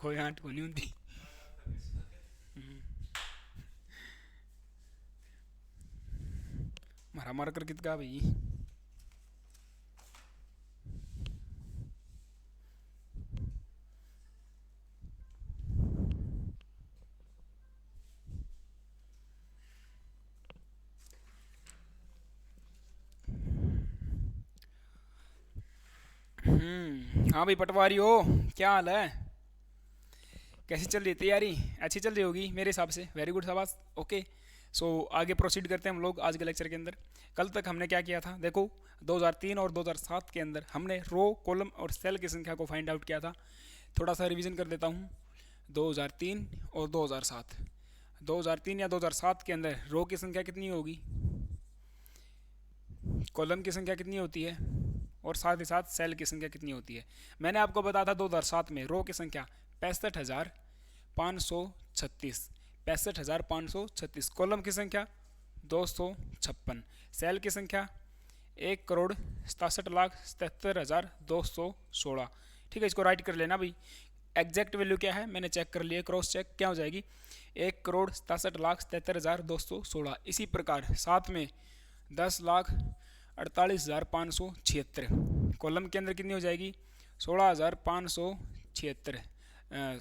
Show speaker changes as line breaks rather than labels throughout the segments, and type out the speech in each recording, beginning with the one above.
कोई आंट को नहीं होती। मारा मार कर कितका भाई। हाँ भाई पटवारी हो, क्या हाल है? कैसी चल रही है तैयारी? अच्छी चल रही होगी मेरे हिसाब से। वेरी गुड, शाबाश। ओके, सो आगे प्रोसीड करते हैं हम लोग आज के लेक्चर के अंदर। कल तक हमने क्या किया था देखो, 2003 और 2007 के अंदर हमने रो, कॉलम और सेल की संख्या को फाइंड आउट किया था। थोड़ा सा रिवीजन कर देता हूँ। 2003 और 2007, 2003 या 2007 के अंदर रो की संख्या कितनी होगी, कॉलम की संख्या कितनी होती है, और साथ ही साथ सेल की संख्या कितनी होती है। मैंने आपको बताया था 2007 में रो की संख्या 65,536, 65,536। कॉलम की संख्या 256। सेल की संख्या 1,67,77,216। ठीक है, इसको राइट कर लेना भाई। एग्जैक्ट वैल्यू क्या है मैंने चेक कर लिया, क्रॉस चेक क्या हो जाएगी, 1,67,77,216। इसी प्रकार साथ में 10,48,576। कॉलम के अंदर कितनी हो जाएगी, 16,576,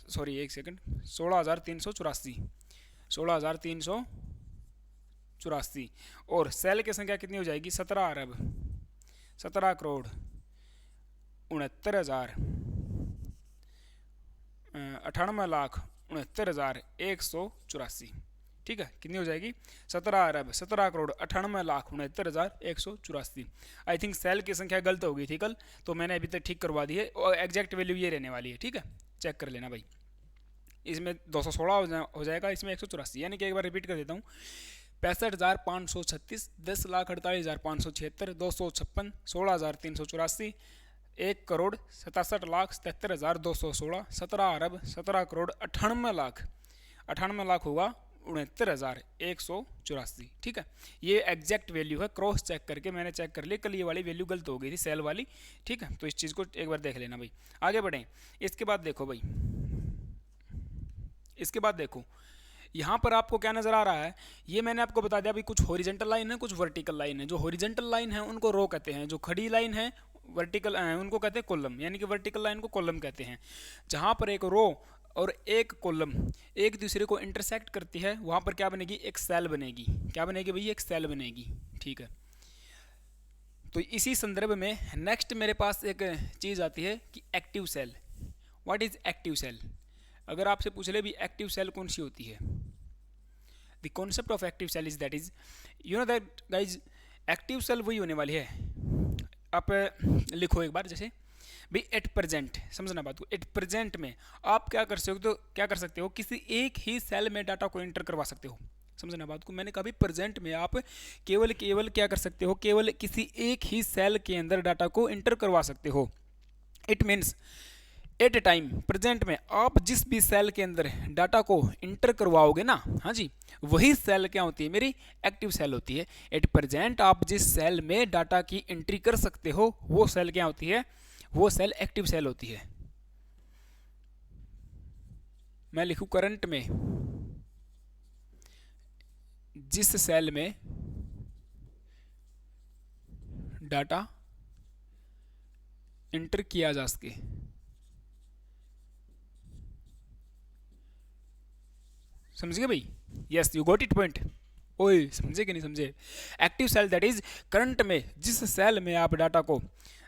सॉरी एक सेकंड, 16,384, 16,384। और सेल की संख्या कितनी हो जाएगी, 17,17,69,69,000, 98,69,184। ठीक है, कितनी हो जाएगी, 17,17,69,184। आई थिंक सेल की संख्या गलत हो गई थी कल, तो मैंने अभी तक ठीक करवा दी है, और एग्जैक्ट वैल्यू ये रहने वाली है। ठीक है, चेक कर लेना भाई। इसमें 216 हो जाएगा, इसमें 184, यानी कि एक बार रिपीट कर देता हूँ। 65,536, 10,48,576, 256, 16,384, 1,67,77,216, 17,17,98,98,00,000 होगा 69,184। ठीक है, ये एग्जैक्ट वैल्यू है, क्रॉस चेक करके मैंने चेक कर ली, कल ये वाली वैल्यू गलत हो गई थी सेल वाली। ठीक है, तो इस चीज़ को एक बार देख लेना भाई। आगे बढ़ें। इसके बाद देखो भाई, इसके बाद देखो यहाँ पर आपको क्या नज़र आ रहा है, ये मैंने आपको बता दिया अभी, कुछ हॉरिजेंटल लाइन है, कुछ वर्टिकल लाइन है। जो हॉरिजेंटल लाइन है उनको रो कहते हैं, जो खड़ी लाइन है वर्टिकल उनको कहते हैं कॉलम, यानी कि वर्टिकल लाइन को कॉलम कहते हैं। जहाँ पर एक रो और एक कॉलम एक दूसरे को इंटरसेक्ट करती है, वहाँ पर क्या बनेगी, एक सेल बनेगी। क्या बनेगी भैया, एक सेल बनेगी। ठीक है, तो इसी संदर्भ में नेक्स्ट मेरे पास एक चीज़ आती है कि active cell. What is active cell? अगर आपसे पूछ ले भी एक्टिव सेल कौन सी होती है, the concept of active cell is that is, you know that guys, active cell वही होने वाली है। आप लिखो एक बार, जैसे भाई एट प्रेजेंट, समझना बात को, एट प्रेजेंट में आप क्या कर सकते हो, तो क्या कर सकते हो, किसी एक ही सेल में डाटा को एंटर करवा सकते हो। समझना बात को, मैंने कहा भाई प्रेजेंट में आप केवल केवल क्या कर सकते हो, केवल किसी एक ही सेल के अंदर डाटा को एंटर करवा सकते हो। It means at a time, present में आप जिस भी सेल के अंदर डाटा को इंटर करवाओगे ना, हाँ जी, वही सेल क्या होती है, मेरी एक्टिव सेल होती है। एट प्रेजेंट आप जिस सेल में डाटा की एंट्री कर सकते हो वो सेल क्या होती है, वो सेल एक्टिव सेल होती है। मैं लिखूं करंट में जिस सेल में डाटा इंटर किया जा सके, समझ गए भाई? Yes, you got it point. ओए समझे कि नहीं समझे? Active cell that is current में जिस सेल में आप डाटा को,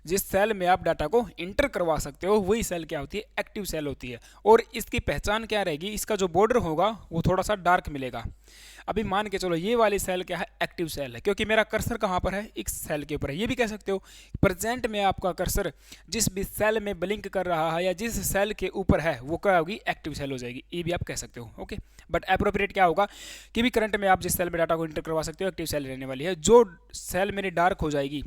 जिस सेल में आप डाटा को इंटर करवा सकते हो वही सेल क्या होती है, एक्टिव सेल होती है। और इसकी पहचान क्या रहेगी, इसका जो बॉर्डर होगा वो थोड़ा सा डार्क मिलेगा। अभी मान के चलो ये वाली सेल क्या है, एक्टिव सेल है, क्योंकि मेरा कर्सर कहाँ पर है, एक सेल के ऊपर है। ये भी कह सकते हो प्रेजेंट में आपका कर्सर जिस भी सेल में ब्लिंक कर रहा है या जिस सेल के ऊपर है वो क्या होगी, एक्टिव सेल हो जाएगी। ये भी आप कह सकते हो। ओके, बट अप्रोप्रिएट क्या होगा कि भी करंट में आप जिस सेल में डाटा को इंटर करवा सकते हो एक्टिव सेल रहने वाली है। जो सेल मेरी डार्क हो जाएगी,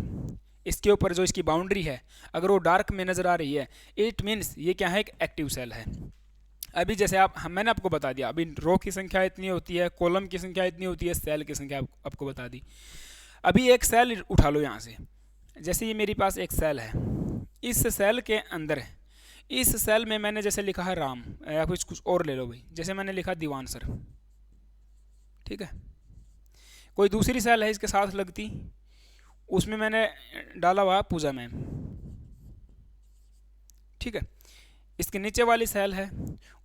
इसके ऊपर जो इसकी बाउंड्री है अगर वो डार्क में नज़र आ रही है, इट मीन्स ये क्या है, एक एक्टिव सेल है। अभी जैसे मैंने आपको बता दिया, अभी रो की संख्या इतनी होती है, कॉलम की संख्या इतनी होती है, सेल की संख्या आपको बता दी। अभी एक सेल उठा लो यहाँ से, जैसे ये मेरे पास एक सेल है, इस सेल के अंदर इस सेल में मैंने जैसे लिखा है राम, या कुछ और ले लो भाई, जैसे मैंने लिखा दीवान सर, ठीक है। कोई दूसरी सेल है इसके साथ लगती, उसमें मैंने डाला हुआ पूजा मैम, ठीक है। इसके नीचे वाली सेल है,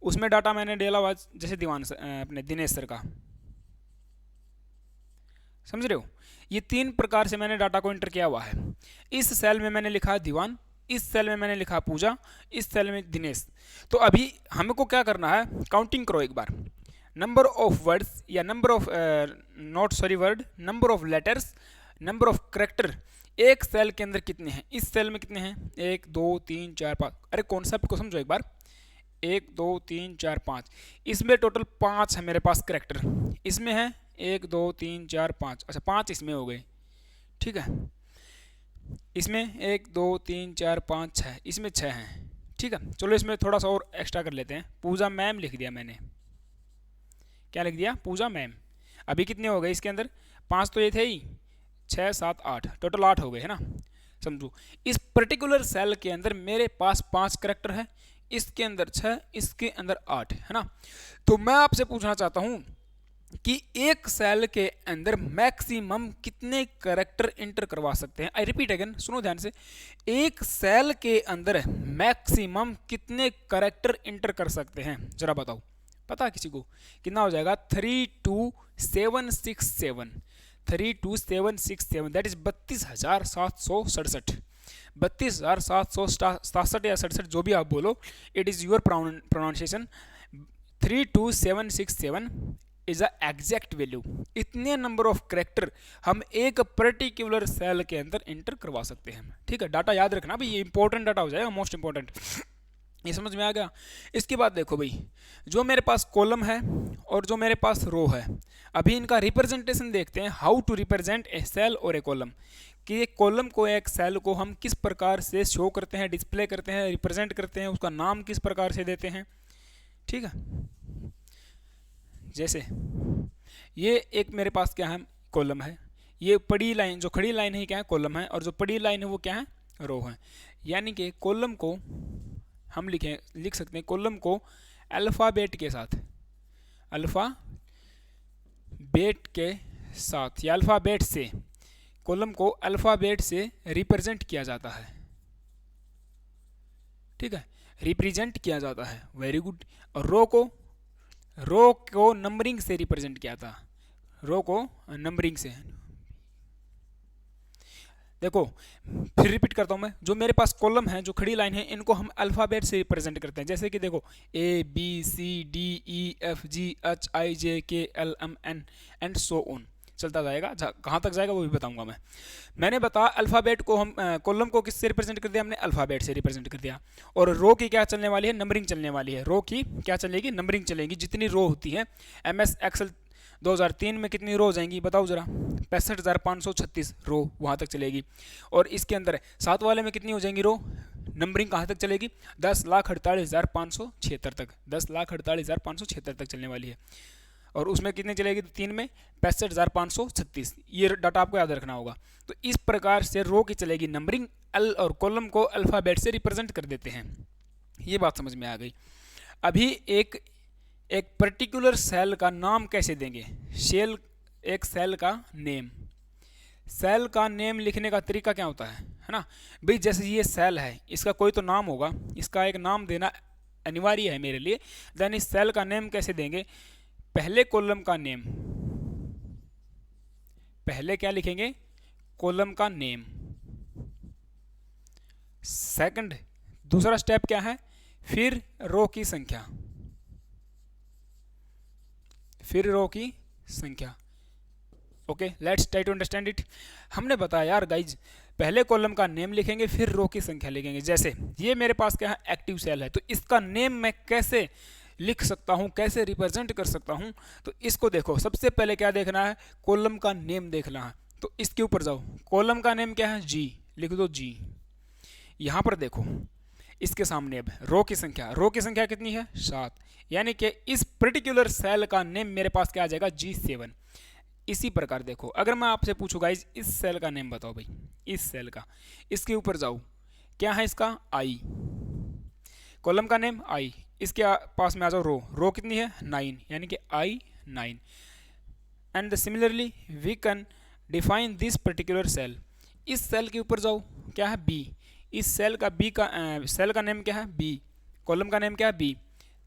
उसमें डाटा मैंने डाला हुआ जैसे दीवान सर, अपने दिनेश सर का, समझ रहे हो। ये 3 प्रकार से मैंने डाटा को एंटर किया हुआ है। इस सेल में मैंने लिखा दीवान, इस सेल में मैंने लिखा पूजा, इस सेल में दिनेश। तो अभी हमको क्या करना है, काउंटिंग करो एक बार, नंबर ऑफ वर्ड्स या number of not sorry word, number of letters, number of character एक सेल के अंदर कितने हैं। इस सेल में कितने हैं, 1 2 3 4 5, अरे कॉन्सेप्ट को समझो एक बार, 1 2 3 4 5, इसमें टोटल 5 है मेरे पास करेक्टर, इसमें है 1 2 3 4 5, अच्छा 5 इसमें हो गए, ठीक है। इसमें 1 2 3 4 5 6, इसमें 6 हैं, ठीक है। चलो इसमें थोड़ा सा और एक्स्ट्रा कर लेते हैं, पूजा मैम लिख दिया मैंने, क्या लिख दिया, पूजा मैम। अभी कितने हो गए इसके अंदर, 5 तो ये थे ही, 6 7 8, टोटल 8 हो गए, है ना। समझो इस पर्टिकुलर सेल के अंदर मेरे पास 5 करेक्टर है, इसके अंदर 6, इसके अंदर 8, है ना। तो मैं आपसे पूछना चाहता हूं कि एक सेल के अंदर मैक्सिमम कितने करेक्टर इंटर करवा सकते हैं। आई रिपीट अगेन, सुनो ध्यान से, एक सेल के अंदर मैक्सिमम कितने करेक्टर इंटर कर सकते हैं, जरा बताओ, पता किसी को कितना हो जाएगा, 32767, 32767, दैट इज 32,767, 32,767 या 67, जो भी आप बोलो, it is your pronunciation. 32767 is a exact value. इतने नंबर ऑफ करेक्टर हम एक पर्टिकुलर सेल के अंदर इंटर करवा सकते हैं, ठीक है। डाटा याद रखना भाई, ये इंपॉर्टेंट डाटा हो जाएगा, मोस्ट इंपॉर्टेंट, ये समझ में आ गया। इसके बाद देखो भाई, जो मेरे पास कॉलम है और जो मेरे पास रो है, अभी इनका रिप्रेजेंटेशन देखते हैं, how to represent a cell और ए कॉलम, कि एक कॉलम को एक सेल को हम किस प्रकार से शो करते हैं, डिस्प्ले करते हैं, रिप्रेजेंट करते हैं, उसका नाम किस प्रकार से देते हैं, ठीक है। जैसे ये एक मेरे पास क्या है, कॉलम है, ये पड़ी लाइन, जो खड़ी लाइन है क्या है, कॉलम है, और जो पड़ी लाइन है वो क्या है, रो है। यानी कि कॉलम को हम लिख सकते हैं, कॉलम को अल्फ़ाबेट के साथ, अल्फ़ाबेट के साथ या अल्फ़ाबेट से, कॉलम को अल्फ़ाबेट से रिप्रेजेंट किया जाता है, ठीक है, रिप्रेजेंट किया जाता है, वेरी गुड। और रो को नंबरिंग से रिप्रेजेंट किया था, रो को नंबरिंग से। देखो फिर रिपीट करता हूँ मैं, जो मेरे पास कॉलम है, जो खड़ी लाइन है, इनको हम अल्फ़ाबेट से रिप्रेजेंट करते हैं। जैसे कि देखो ABCDEFGHIJKLMN एंड सो ऑन, चलता जाएगा, कहाँ तक जाएगा वो भी बताऊंगा मैं। मैंने बताया अल्फ़ाबेट को हम, कॉलम को किससे रिप्रेजेंट कर दिया हमने, अल्फ़ाबेट से रिप्रेजेंट कर दिया। और रो की क्या चलने वाली है, नंबरिंग चलने वाली है। रो की क्या चलेगी, नंबरिंग चलेगी। जितनी रो होती है MS Excel 2003 में कितनी रो हो जाएंगी बताओ जरा, 65,536 रो वहाँ तक चलेगी। और इसके अंदर 7 वाले में कितनी हो जाएंगी रो, नंबरिंग कहाँ तक चलेगी, 10,48,576 तक, 10,48,576 तक चलने वाली है। और उसमें कितने चलेगी, 3 में 65,536। ये डाटा आपको याद रखना होगा। तो इस प्रकार से रो की चलेगी नंबरिंग, और कॉलम को अल्फ़ाबेट से रिप्रेजेंट कर देते हैं। ये बात समझ में आ गई। अभी एक पर्टिकुलर सेल का नाम कैसे देंगे, एक सेल का नेम, सेल का नेम लिखने का तरीका क्या होता है ना भाई। जैसे ये सेल है, इसका कोई तो नाम होगा, इसका एक नाम देना अनिवार्य है मेरे लिए। देन इस सेल का नेम कैसे देंगे, पहले कॉलम का नेम, पहले क्या लिखेंगे, कॉलम का नेम। सेकंड, दूसरा स्टेप क्या है, फिर रो की संख्या, फिर रो की संख्या। Okay, let's try to understand it. हमने बताया यार गाइज, पहले कॉलम का नेम लिखेंगे, फिर रो की संख्या लिखेंगे। जैसे ये मेरे पास क्या है, एक्टिव सेल है, तो इसका नेम मैं कैसे लिख सकता हूँ, कैसे रिप्रेजेंट कर सकता हूँ। तो इसको देखो, सबसे पहले क्या देखना है, कॉलम का नेम देखना है। तो इसके ऊपर जाओ, कॉलम का नेम क्या है, जी, लिख दो जी। यहाँ पर देखो, इसके सामने अब रो की संख्या, रो की संख्या कितनी है, 7, यानी कि इस पर्टिकुलर सेल का नेम मेरे पास क्या आ जाएगा, G7। इसी प्रकार देखो, अगर मैं आपसे पूछूँ गाइज इस सेल का नेम बताओ भाई, इस सेल का, इसके ऊपर जाओ, क्या है इसका, I। कॉलम का नेम आई, इसके पास में आ जाओ रो कितनी है 9, यानी कि I 9। And similarly we can define this particular cell, इस सेल के ऊपर जाओ क्या है बी, इस सेल का नेम क्या है बी, कॉलम का नेम क्या है बी,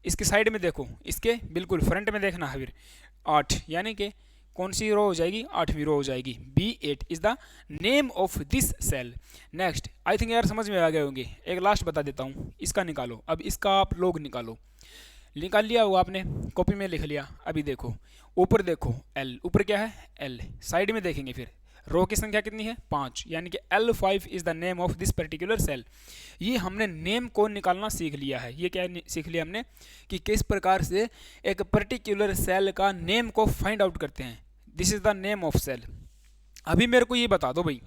इसके साइड में देखो, इसके बिल्कुल फ्रंट में देखना है फिर 8, यानी कि कौन सी रो हो जाएगी 8वीं रो हो जाएगी, B8 is the name of this cell. Next I think यार समझ में आ गए होंगे, एक लास्ट बता देता हूँ, इसका निकालो, अब इसका आप लोग निकालो, निकाल लिया वो आपने, कॉपी में लिख लिया। अभी देखो ऊपर देखो L, ऊपर क्या है L, साइड में देखेंगे फिर रो की संख्या कितनी है 5, यानी कि L5 is the name of this particular cell. ये हमने नेम को निकालना सीख लिया है। ये क्या सीख लिया हमने कि किस प्रकार से एक पर्टिकुलर सेल का नेम को फाइंड आउट करते हैं। This is the name of cell. अभी मेरे को ये बता दो भाई,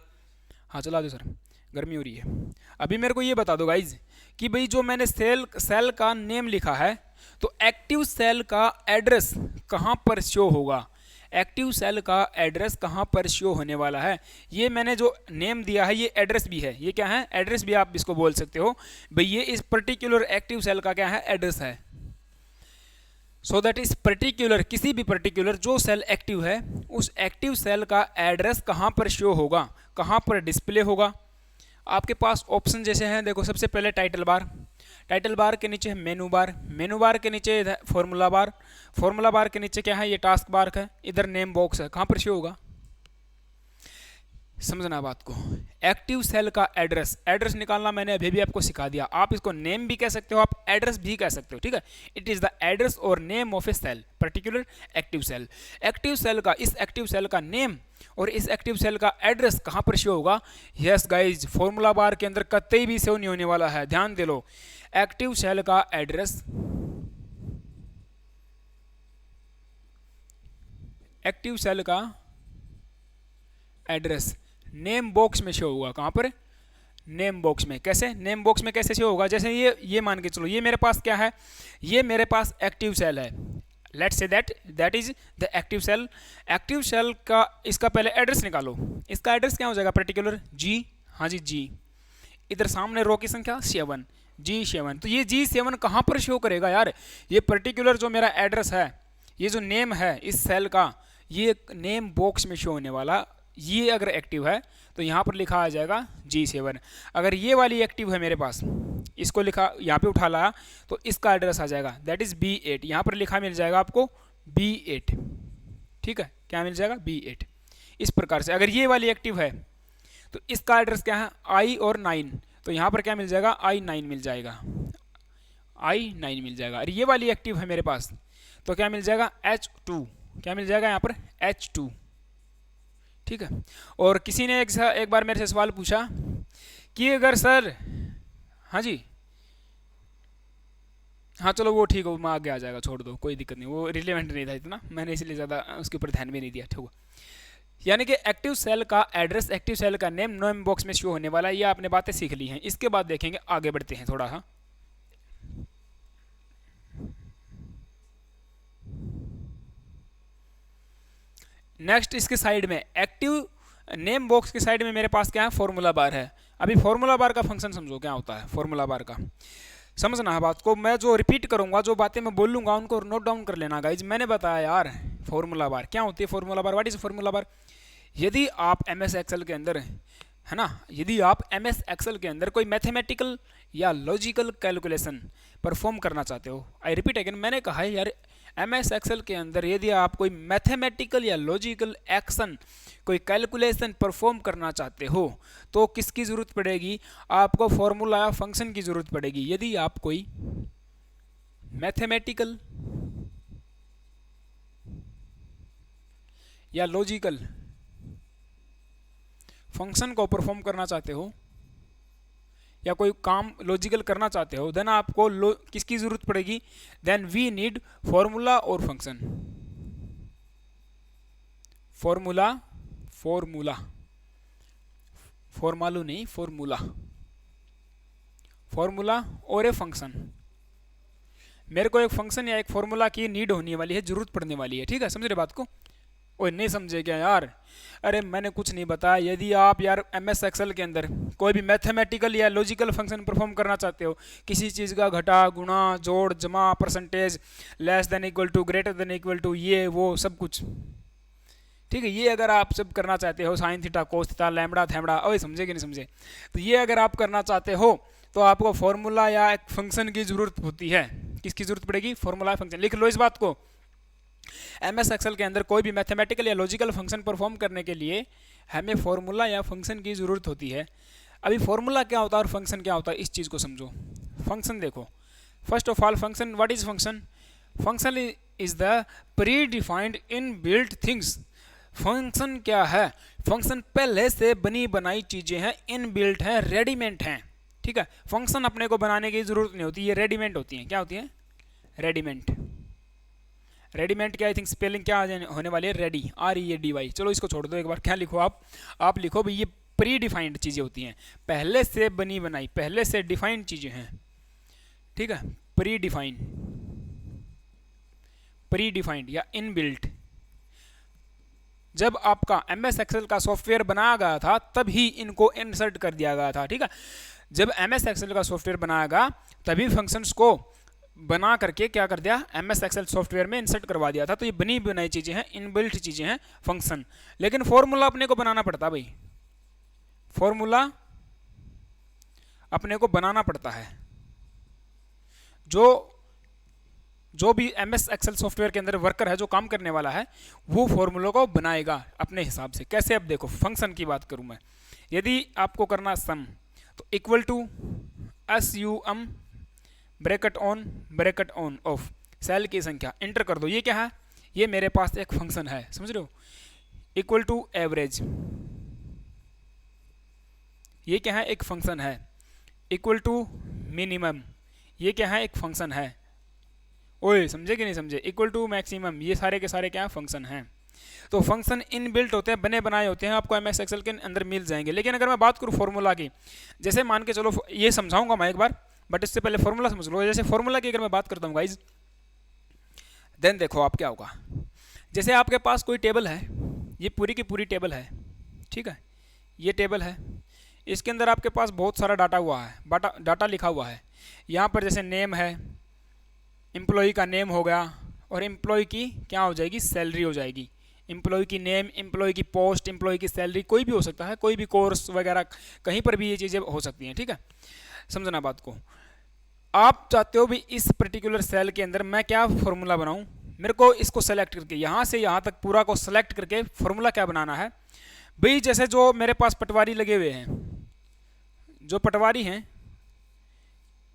हाँ चला दो सर, गर्मी हो रही है। अभी मेरे को ये बता दो गाइज कि भाई जो मैंने सेल का नेम लिखा है, तो एक्टिव सेल का एड्रेस कहाँ पर शो होगा, एक्टिव सेल का एड्रेस कहाँ पर शो होने वाला है। ये मैंने जो नेम दिया है ये एड्रेस भी है, ये क्या है एड्रेस भी आप इसको बोल सकते हो भाई, ये इस पर्टिकुलर एक्टिव सेल का क्या है एड्रेस है। सो दैट इस पर्टिकुलर किसी भी पर्टिकुलर जो सेल एक्टिव है उस एक्टिव सेल का एड्रेस कहाँ पर शो होगा, कहाँ पर डिस्प्ले होगा। आपके पास ऑप्शन जैसे हैं, देखो सबसे पहले टाइटल बार, टाइटल बार के नीचे मेनू बार, मेनू बार के नीचे फॉर्मूला बार, फॉर्मूला बार के नीचे क्या है ये टास्क बार है, इधर नेम बॉक्स है, कहाँ पर शो होगा समझना बात को। एक्टिव सेल का एड्रेस, एड्रेस निकालना मैंने अभी भी आपको सिखा दिया, आप इसको नेम भी कह सकते हो, आप एड्रेस भी कह सकते हो, ठीक है। इट इज द एड्रेस और name of a cell, particular active cell. Active cell का, इस एक्टिव सेल का नेम और इस एक्टिव सेल का एड्रेस कहाँ पर शो होगा। यस गाइज, फॉर्मूला बार के अंदर कतई भी शो नहीं होने वाला है, ध्यान दे लो। एक्टिव सेल का एड्रेस, एक्टिव सेल का एड्रेस नेम बॉक्स में शो होगा, कहाँ पर नेम बॉक्स में। कैसे नेम बॉक्स में कैसे शो होगा, जैसे ये मान के चलो ये मेरे पास क्या है, ये मेरे पास एक्टिव सेल है, let's say that is the active cell. Active cell का इसका पहले एड्रेस निकालो, इसका एड्रेस क्या हो जाएगा पर्टिकुलर जी, हाँ जी जी, इधर सामने रो की संख्या 7, G7, तो ये G7 कहाँ पर शो करेगा यार, ये पर्टिकुलर जो मेरा एड्रेस है, ये जो नेम है इस सेल का, ये नेम बॉक्स में शो होने वाला। ये अगर एक्टिव है तो यहाँ पर लिखा आ जाएगा G7। अगर ये वाली एक्टिव है मेरे पास, इसको लिखा यहाँ पे उठा लाया तो इसका एड्रेस आ जाएगा दैट इज़ B8, यहाँ पर लिखा मिल जाएगा आपको B8, ठीक है, क्या मिल जाएगा B8। इस प्रकार से अगर ये वाली एक्टिव है तो इसका एड्रेस क्या है I और 9, तो यहाँ पर क्या मिल जाएगा I9 मिल जाएगा, I9 मिल जाएगा। और ये वाली एक्टिव है मेरे पास तो क्या मिल जाएगा H2, क्या मिल जाएगा यहाँ पर H2, ठीक है। और किसी ने एक बार मेरे से सवाल पूछा कि अगर सर, हाँ जी, हाँ चलो वो ठीक हो, मैं आगे आ जाएगा, छोड़ दो कोई दिक्कत नहीं, वो रिलेवेंट नहीं था इतना, मैंने इसलिए ज़्यादा उसके ऊपर ध्यान भी नहीं दिया, ठीक है। यानी कि एक्टिव सेल का एड्रेस, एक्टिव सेल का नेम बॉक्स में शो होने वाला है। ये आपने बातें सीख ली हैं, इसके बाद देखेंगे, आगे बढ़ते हैं थोड़ा। हाँ नेक्स्ट इसके साइड में एक्टिव नेम बॉक्स के साइड में मेरे पास क्या है फॉर्मूला बार है। अभी फॉर्मूला बार का फंक्शन समझो क्या होता है, फॉर्मूला बार का समझना है बात को। मैं जो रिपीट करूंगा, जो बातें मैं बोलूंगा उनको नोट डाउन कर लेना गाइज। मैंने बताया यार फॉर्मूला बार क्या होती है, formula bar, what is formula bar. यदि आप MS एक्सेल के अंदर है ना, यदि आप MS एक्सेल के अंदर कोई मैथमेटिकल या लॉजिकल कैलकुलेशन परफॉर्म करना चाहते हो, आई रिपीट अगेन, मैंने कहा है यार MS एक्सेल के अंदर यदि आप कोई मैथमेटिकल या लॉजिकल एक्शन, कोई कैलकुलेशन परफॉर्म करना चाहते हो तो किसकी ज़रूरत पड़ेगी, आपको फॉर्मूला या फंक्शन की ज़रूरत पड़ेगी। यदि आप कोई मैथमेटिकल या लॉजिकल फंक्शन को परफॉर्म करना चाहते हो या कोई काम लॉजिकल करना चाहते हो, देन आपको किसकी जरूरत पड़ेगी, देन वी नीड फॉर्मूला और फंक्शन। फॉर्मूला, फॉर्मूला, फॉर्मालू नहीं, फॉर्मूला, फॉर्मूला और ए फंक्शन। मेरे को एक फंक्शन या एक फॉर्मूला की नीड होने वाली है, जरूरत पड़ने वाली है, ठीक है, समझ रहे बात को। ओए नहीं समझे क्या यार? अरे मैंने कुछ नहीं बताया। यदि आप यार MS एक्सेल के अंदर कोई भी मैथमेटिकल या लॉजिकल फंक्शन परफॉर्म करना चाहते हो, किसी चीज़ का घटा गुणा जोड़ जमा percentage, less than equal to greater than equal to, ये वो सब कुछ, ठीक है, ये अगर आप सब करना चाहते हो, sine theta cos theta lambda थैम्बडा, ओए समझे कि नहीं समझे? तो ये अगर आप करना चाहते हो तो आपको फॉर्मूला या एक फंक्शन की ज़रूरत होती है। किसकी ज़रूरत पड़ेगी? Formula function. लिख लो इस बात को। MS एक्सेल के अंदर कोई भी मैथमेटिकल या लॉजिकल फंक्शन परफॉर्म करने के लिए हमें फॉर्मूला या फंक्शन की ज़रूरत होती है। अभी फॉर्मूला क्या होता है और फंक्शन क्या होता है, इस चीज़ को समझो। फंक्शन देखो, first of all function, what is function? Function is the pre defined in built things. Function क्या है? फंक्शन पहले से बनी बनाई चीज़ें हैं, इन बिल्ट हैं, रेडीमेड हैं, ठीक है। फंक्शन अपने को बनाने की ज़रूरत नहीं होती, ये रेडीमेड होती हैं। क्या होती हैं? रेडीमेड। रेडीमेड क्या, आई थिंक स्पेलिंग क्या होने वाली है? Ready, READY। चलो इसको छोड़ दो, एक बार क्या लिखो आप लिखो भाई ये प्री डिफाइंड चीज़ें होती हैं, पहले से बनी बनाई, पहले से डिफाइंड चीज़ें हैं, ठीक है। प्री डिफाइंड, प्री डिफाइंड या इनबिल्ट। जब आपका MS एक्सेल का सॉफ्टवेयर बनाया गया था तभी इनको इंसर्ट कर दिया गया था, ठीक है। जब MS एक्सेल का सॉफ्टवेयर बनाया गया तभी फंक्शंस को बना करके क्या कर दिया? MS एक्सेल सॉफ्टवेयर में इंसर्ट करवा दिया था। तो ये बनी बनाई चीज़ें हैं, इनबिल्ट चीज़ें हैं फंक्शन। लेकिन फॉर्मूला अपने को बनाना पड़ता भाई, फॉर्मूला अपने को बनाना पड़ता है। जो भी MS एक्सेल सॉफ्टवेयर के अंदर वर्कर है, जो काम करने वाला है, वो फॉर्मूला को बनाएगा अपने हिसाब से। कैसे? अब देखो, फंक्शन की बात करूं मैं, यदि आपको करना सम, तो equal to SUM bracket on of cell की संख्या, इंटर कर दो। ये क्या है? ये मेरे पास एक फंक्शन है, समझ रहे हो? इक्वल टू एवरेज, ये क्या है? एक फंक्शन है। इक्वल टू मिनिमम, ये क्या है? एक फंक्शन है। ओए समझे कि नहीं समझे? इक्वल टू मैक्सिमम, ये सारे के सारे क्या फंक्शन हैं। तो फंक्शन इनबिल्ट होते हैं, बने बनाए होते हैं, आपको MS एक्सेल के अंदर मिल जाएंगे। लेकिन अगर मैं बात करूँ फॉर्मूला की, जैसे मान के चलो, ये समझाऊंगा मैं एक बार, बट इससे पहले फॉर्मूला समझ लो। जैसे फॉर्मूला की अगर मैं बात करता हूँ गाइज, देन देखो आप क्या होगा। जैसे आपके पास कोई टेबल है, ये पूरी की पूरी टेबल है, ठीक है, ये टेबल है, इसके अंदर आपके पास बहुत सारा डाटा हुआ है, डाटा लिखा हुआ है। यहाँ पर जैसे नेम है, एम्प्लॉय का नेम हो गया, और एम्प्लॉय की क्या हो जाएगी? सैलरी हो जाएगी। एम्प्लॉय की नेम, एम्प्लॉय की पोस्ट, एम्प्लॉय की सैलरी, कोई भी हो सकता है, कोई भी कोर्स वगैरह, कहीं पर भी ये चीज़ें हो सकती हैं, ठीक है। समझना बात को। आप चाहते हो भी इस पर्टिकुलर सेल के अंदर मैं क्या फॉर्मूला बनाऊं, मेरे को इसको सेलेक्ट करके यहाँ से यहाँ तक पूरा को सेलेक्ट करके फॉर्मूला क्या बनाना है भाई। जैसे जो मेरे पास पटवारी लगे हुए हैं, जो पटवारी हैं,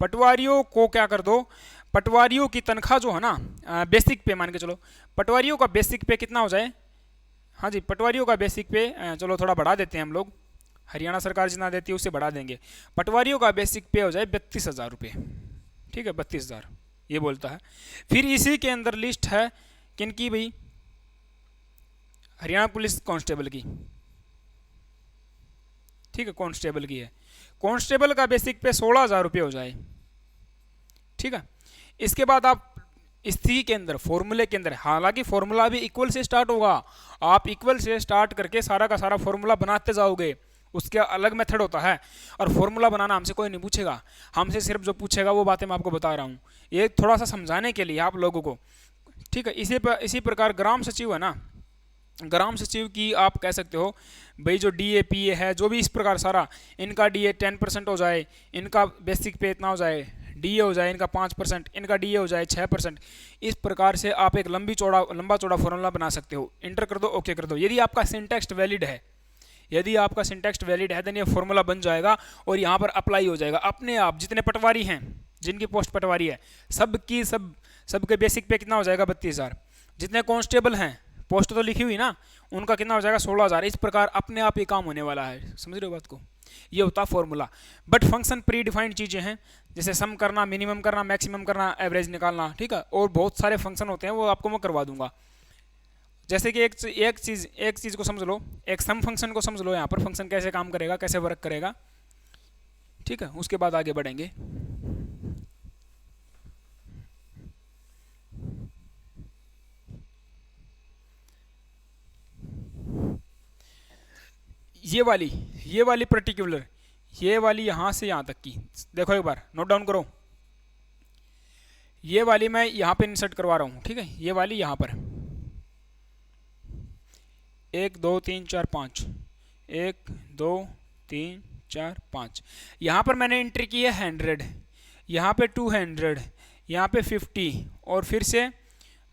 पटवारियों को क्या कर दो, पटवारियों की तनख्वाह जो है ना, बेसिक पे मान के चलो, पटवारियों का बेसिक पे कितना हो जाए? हाँ जी, पटवारियों का बेसिक पे चलो थोड़ा बढ़ा देते हैं हम लोग, हरियाणा सरकार जितना देती है उससे बढ़ा देंगे। पटवारियों का बेसिक पे हो जाए 32,000 रुपये, ठीक है, 32,000 ये बोलता है। फिर इसी के अंदर लिस्ट है किनकी भाई? हरियाणा पुलिस कांस्टेबल की, ठीक है, कांस्टेबल की है। कांस्टेबल का बेसिक पे 16,000 रुपये हो जाए, ठीक है। इसके बाद आप इसी के अंदर फॉर्मूले के अंदर, हालांकि फॉर्मूला भी इक्वल से स्टार्ट होगा, आप इक्वल से स्टार्ट करके सारा का सारा फॉर्मूला बनाते जाओगे, उसका अलग मेथड होता है। और फॉर्मूला बनाना हमसे कोई नहीं पूछेगा, हमसे सिर्फ जो पूछेगा वो बातें मैं आपको बता रहा हूँ, ये थोड़ा सा समझाने के लिए आप लोगों को, ठीक है। इसी प्रकार ग्राम सचिव है ना, ग्राम सचिव की आप कह सकते हो भाई, जो DA PA है, जो भी इस प्रकार सारा, इनका DA 10% हो जाए, इनका बेसिक पे इतना हो जाए, DA हो जाए इनका 5%, इनका DA हो जाए 6%। इस प्रकार से आप एक लंबा चौड़ा फॉर्मूला बना सकते हो। इंटर कर दो, ओके कर दो। यदि आपका सिंटेक्स्ट वैलिड है, यदि आपका सिंटेक्स्ट वैलिड है, देन ये फॉर्मूला बन जाएगा और यहाँ पर अप्लाई हो जाएगा अपने आप। जितने पटवारी हैं, जिनकी पोस्ट पटवारी है, सबके बेसिक पे कितना हो जाएगा? 32,000। जितने कांस्टेबल हैं, पोस्ट तो लिखी हुई ना, उनका कितना हो जाएगा? 16,000। इस प्रकार अपने आप ये काम होने वाला है, समझ रहे हो बात को? ये होता formula. But function pre defined चीज़ें हैं, जैसे सम करना, मिनिमम करना, मैक्सिमम करना, एवरेज निकालना, ठीक है, और बहुत सारे फंक्शन होते हैं, वो आपको मैं करवा दूंगा। जैसे कि एक चीज़ को समझ लो, एक सम फंक्शन को समझ लो, यहाँ पर फंक्शन कैसे काम करेगा, कैसे वर्क करेगा, ठीक है, उसके बाद आगे बढ़ेंगे। ये वाली पर्टिकुलर, ये वाली यहाँ से यहाँ तक की, देखो एक बार नोट डाउन करो। ये वाली मैं यहाँ पे इंसर्ट करवा रहा हूँ, ठीक है, ये वाली यहाँ पर 1 2 3 4 5, 1 2 3 4 5, यहाँ पर मैंने एंट्री की है 100, यहाँ पे 200, यहाँ पे 50 और फिर से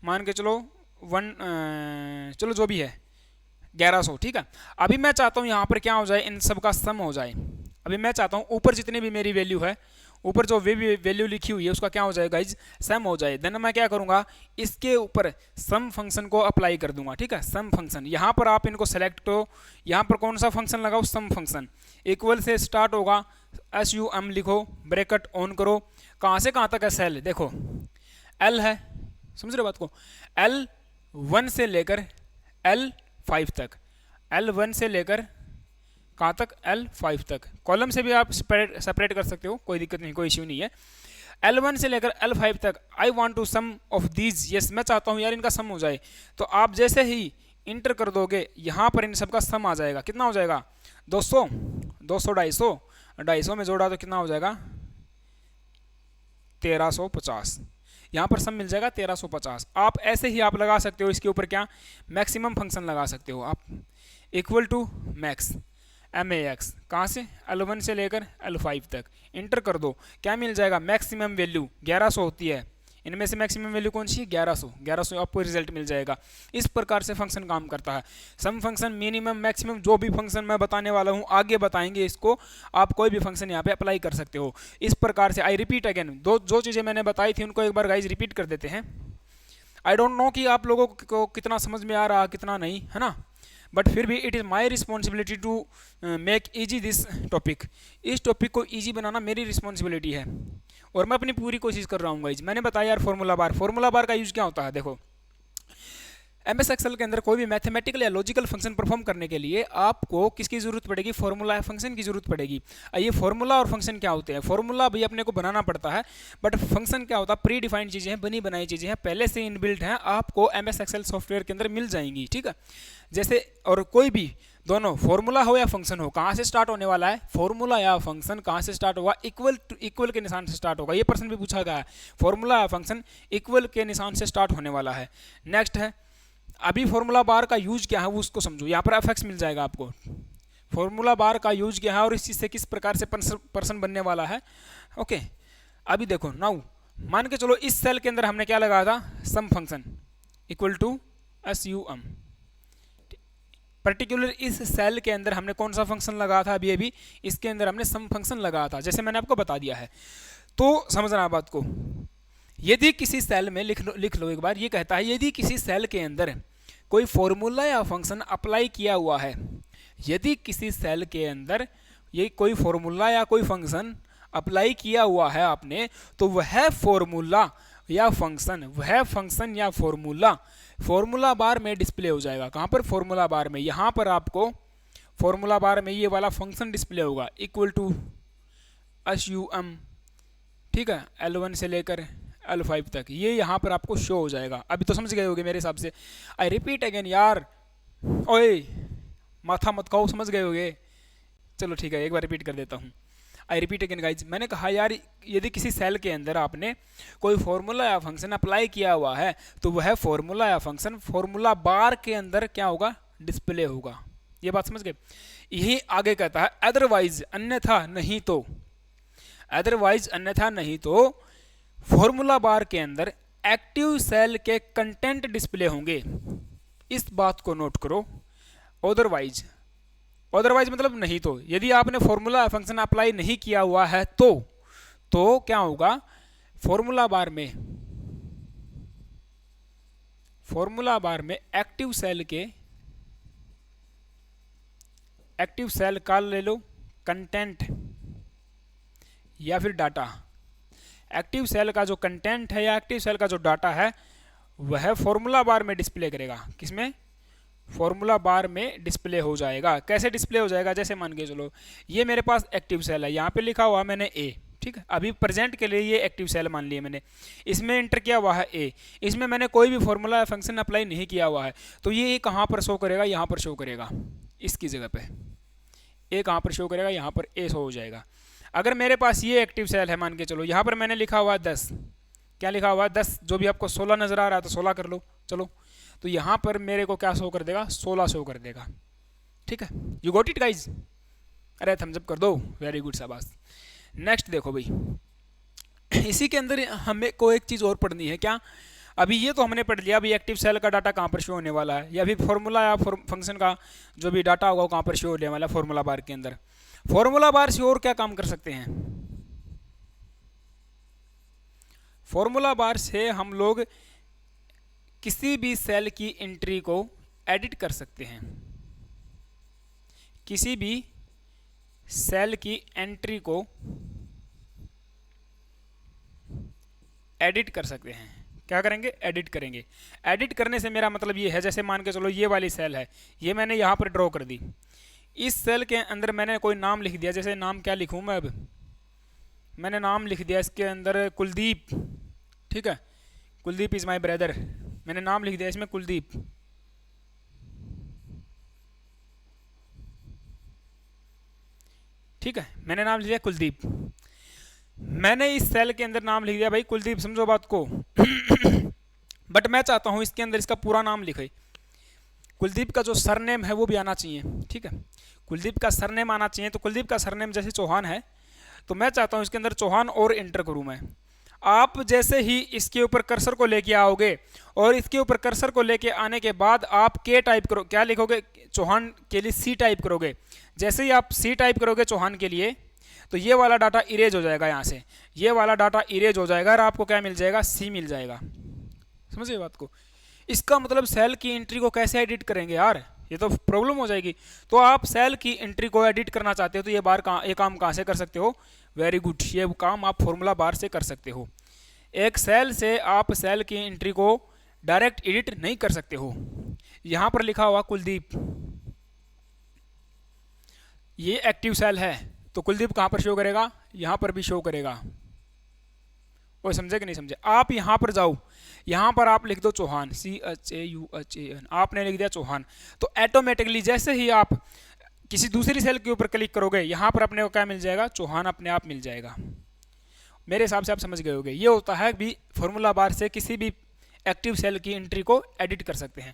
मान के चलो चलो जो भी है 1100, ठीक है। अभी मैं चाहता हूँ यहाँ पर क्या हो जाए, इन सब का सम हो जाए। अभी मैं चाहता हूँ ऊपर जितनी भी मेरी वैल्यू है, ऊपर जो वैल्यू लिखी हुई है उसका क्या हो जाएगा गाइज, सम हो जाए। देन मैं क्या करूँगा, इसके ऊपर सम फंक्शन को अप्लाई कर दूंगा, ठीक है। सम फंक्शन यहाँ पर आप इनको सेलेक्ट करो, यहाँ पर कौन सा फंक्शन लगाओ, सम फंक्शन। इक्वल से स्टार्ट होगा, SUM लिखो, ब्रैकेट ऑन करो, कहाँ से कहाँ तक है सेल, देखो L है, समझ रहे हो बात को, L1 से लेकर L5 तक, L1 से लेकर कहाँ तक, L5 तक। कॉलम से भी आप सेपरेट कर सकते हो, कोई दिक्कत नहीं, कोई इश्यू नहीं है। L1 से लेकर L5 तक I want to sum of these, yes मैं चाहता हूँ यार इनका सम हो जाए। तो आप जैसे ही इंटर कर दोगे यहाँ पर इन सब का सम आ जाएगा। कितना हो जाएगा, 200 200 250, 250 में जोड़ा तो कितना हो जाएगा, 1350। यहाँ पर सम मिल जाएगा 1350। आप ऐसे ही आप लगा सकते हो इसके ऊपर क्या, मैक्सिमम फंक्शन लगा सकते हो आप, इक्वल टू मैक्स MAX, कहाँ से, L1 से लेकर L5 तक, इंटर कर दो, क्या मिल जाएगा, मैक्सिमम वैल्यू 1100 होती है, इनमें से मैक्सिमम वैल्यू कौन सी है, 1100 आपको रिजल्ट मिल जाएगा। इस प्रकार से फंक्शन काम करता है। सम फंक्शन, मिनिमम, मैक्सिमम, जो भी फंक्शन मैं बताने वाला हूँ आगे बताएंगे इसको, आप कोई भी फंक्शन यहाँ पे अप्लाई कर सकते हो इस प्रकार से। आई रिपीट अगेन, जो चीज़ें मैंने बताई थी उनको एक बार गाइज रिपीट कर देते हैं। आई डोंट नो कि आप लोगों को कितना समझ में आ रहा, कितना नहीं, है ना, बट फिर भी it is my responsibility to make easy this topic. इस टॉपिक को ईजी बनाना मेरी रिस्पॉन्सिबिलिटी है और मैं अपनी पूरी कोशिश कर रहा हूँ गाइज। मैंने बताया यार फॉर्मूला बार का यूज़ क्या होता है, देखो MS एक्सेल के अंदर कोई भी मैथमेटिकल या लॉजिकल फंक्शन परफॉर्म करने के लिए आपको किसकी जरूरत पड़ेगी, फॉर्मूला फंक्शन की जरूरत पड़ेगी। ये फॉर्मूला और फंक्शन क्या होते हैं, फॉर्मूला भी अपने को बनाना पड़ता है, बट फंक्शन क्या होता है, प्री डिफाइंड चीज़ें हैं, बनी बनाई चीज़ें हैं, पहले से इनबिल्ट हैं, आपको MS एक्सेल सॉफ्टवेयर के अंदर मिल जाएंगी, ठीक है। जैसे और कोई भी दोनों फॉर्मूला हो या फंक्शन हो, कहाँ से स्टार्ट होने वाला है, फॉर्मूला या फंक्शन कहाँ से स्टार्ट होगा, इक्वल के निशान से स्टार्ट होगा। ये प्रश्न भी पूछा गया है, फॉर्मूला या फंक्शन इक्वल के निशान से स्टार्ट होने वाला है। नेक्स्ट है, अभी फॉर्मूला बार का यूज क्या है वो उसको समझो, यहाँ पर एफएक्स मिल जाएगा आपको, फॉर्मूला बार का यूज क्या है और इस चीज़ से किस प्रकार से पर्सन बनने वाला है। ओके, अभी देखो नाउ मान के चलो इस सेल के अंदर हमने क्या लगाया था, sum function equal to SUM। Particular इस सेल के अंदर हमने कौन सा फंक्शन लगाया था, अभी इसके अंदर हमने सम फंक्शन लगाया था, जैसे मैंने आपको बता दिया है। तो समझना बात को, यदि किसी सेल में लिख लो एक बार, ये कहता है यदि किसी सेल के अंदर कोई फॉर्मूला या फंक्शन अप्लाई किया हुआ है, यदि किसी सेल के अंदर ये कोई फॉर्मूला या कोई फंक्शन अप्लाई किया हुआ है आपने, तो वह फॉर्मूला या फंक्शन या फॉर्मूला बार में डिस्प्ले हो जाएगा। कहाँ पर, फॉर्मूला बार में। यहाँ पर आपको फॉर्मूला बार में ये वाला फंक्शन डिस्प्ले होगा इक्वल टू SUM, ठीक है, L1 से लेकर L5 तक, ये यहाँ पर आपको शो हो जाएगा। अभी तो समझ गए होगे मेरे हिसाब से। आई रिपीट अगेन यार, ओए माथा मत खाओ, समझ गए होगे। चलो ठीक है, एक बार रिपीट कर देता हूँ। आई रिपीट अगेन गाइज, मैंने कहा यार यदि किसी सेल के अंदर आपने कोई फॉर्मूला या फंक्शन अप्लाई किया हुआ है, तो वह फॉर्मूला या फंक्शन फॉर्मूला बार के अंदर क्या होगा, डिस्प्ले होगा। ये बात समझ गए। यही आगे कहता है अदरवाइज, अन्यथा नहीं तो, अदरवाइज अन्यथा नहीं तो फॉर्मूला बार के अंदर एक्टिव सेल के कंटेंट डिस्प्ले होंगे। इस बात को नोट करो। अदरवाइज मतलब नहीं तो, यदि आपने फॉर्मूला फंक्शन अप्लाई नहीं किया हुआ है तो क्या होगा, फॉर्मूला बार में एक्टिव सेल का ले लो कंटेंट या फिर डाटा। एक्टिव सेल का जो कंटेंट है या एक्टिव सेल का जो डाटा है वह फॉर्मूला बार में डिस्प्ले करेगा। किसमें, फॉर्मूला बार में डिस्प्ले हो जाएगा। कैसे डिस्प्ले हो जाएगा, जैसे मान के चलो ये मेरे पास एक्टिव सेल है, यहाँ पे लिखा हुआ मैंने A, ठीक है, अभी प्रेजेंट के लिए ये एक्टिव सेल मान लिया मैंने, इसमें एंटर किया हुआ है A, इसमें मैंने कोई भी फॉर्मूला या फंक्शन अप्लाई नहीं किया हुआ है, तो ये कहाँ पर शो करेगा, यहाँ पर शो करेगा, इसकी जगह पे। ए कहाँ पर शो करेगा, यहाँ पर ए शो हो जाएगा। अगर मेरे पास ये एक्टिव सेल है, मान के चलो यहाँ पर मैंने लिखा हुआ है 10, क्या लिखा हुआ है 10, जो भी आपको 16 नज़र आ रहा है तो 16 कर लो, चलो तो यहाँ पर मेरे को क्या शो कर देगा, 16 शो कर देगा। ठीक है, यू गॉट इट गाइज, अरे थम्स अप कर दो, वेरी गुड शाबाश। नेक्स्ट देखो भाई, इसी के अंदर हमें को एक चीज़ और पढ़नी है, क्या, अभी ये तो हमने पढ़ लिया अभी एक्टिव सेल का डाटा कहाँ पर शो होने वाला है, या अभी फॉर्मूला या फंक्शन का जो भी डाटा होगा वो कहाँ पर शो होने वाला है, फॉर्मूला बार के अंदर। फॉर्मूला बार से और क्या काम कर सकते हैं, फॉर्मूला बार से हम लोग किसी भी सेल की एंट्री को एडिट कर सकते हैं, किसी भी सेल की एंट्री को एडिट कर सकते हैं। क्या करेंगे, एडिट करेंगे। एडिट करने से मेरा मतलब ये है, जैसे मान के चलो ये वाली सेल है, ये मैंने यहाँ पर ड्रॉ कर दी, इस सेल के अंदर मैंने कोई नाम लिख दिया, जैसे नाम क्या लिखूँ मैं, अब मैंने नाम लिख दिया इसके अंदर कुलदीप, ठीक है, कुलदीप इज़ माय ब्रदर, मैंने नाम लिख दिया इसमें कुलदीप। ठीक है, मैंने नाम लिख दिया कुलदीप, मैंने इस सेल के अंदर नाम लिख दिया भाई कुलदीप, समझो बात को बट मैं चाहता हूं इसके अंदर इसका पूरा नाम लिखे, कुलदीप का जो सरनेम है वो भी आना चाहिए। ठीक है, कुलदीप का सरनेम आना चाहिए, तो कुलदीप का सरनेम जैसे चौहान है, तो मैं चाहता हूं इसके अंदर चौहान और एंटर करूं मैं। आप जैसे ही इसके ऊपर कर्सर को लेके आओगे और इसके ऊपर कर्सर को लेके आने के बाद आप के टाइप करो, क्या लिखोगे, चौहान के लिए सी टाइप करोगे। जैसे ही आप सी टाइप करोगे चौहान के लिए, तो ये वाला डाटा इरेज हो जाएगा, यहाँ से ये वाला डाटा इरेज हो जाएगा और आपको क्या मिल जाएगा, सी मिल जाएगा। समझिए बात को, इसका मतलब सेल की एंट्री को कैसे एडिट करेंगे यार, ये तो प्रॉब्लम हो जाएगी। तो आप सेल की एंट्री को एडिट करना चाहते हो तो ये काम कहाँ से कर सकते हो, वेरी गुड, ये काम आप फॉर्मूला बार से कर सकते हो। एक सेल से आप सेल की एंट्री को डायरेक्ट एडिट नहीं कर सकते हो। यहाँ पर लिखा हुआ कुलदीप, ये एक्टिव सेल है, तो कुलदीप कहाँ पर शो करेगा, यहाँ पर भी शो करेगा। वो समझे कि नहीं समझे, आप यहाँ पर जाओ, यहाँ पर आप लिख दो चौहान, CHAUHAN, आपने लिख दिया चौहान, तो ऑटोमेटिकली जैसे ही आप किसी दूसरी सेल के ऊपर क्लिक करोगे, यहाँ पर अपने को क्या मिल जाएगा, चौहान अपने आप मिल जाएगा। मेरे हिसाब से आप समझ गए होंगे, ये होता है भी फॉर्मूला बार से किसी भी एक्टिव सेल की एंट्री को एडिट कर सकते हैं।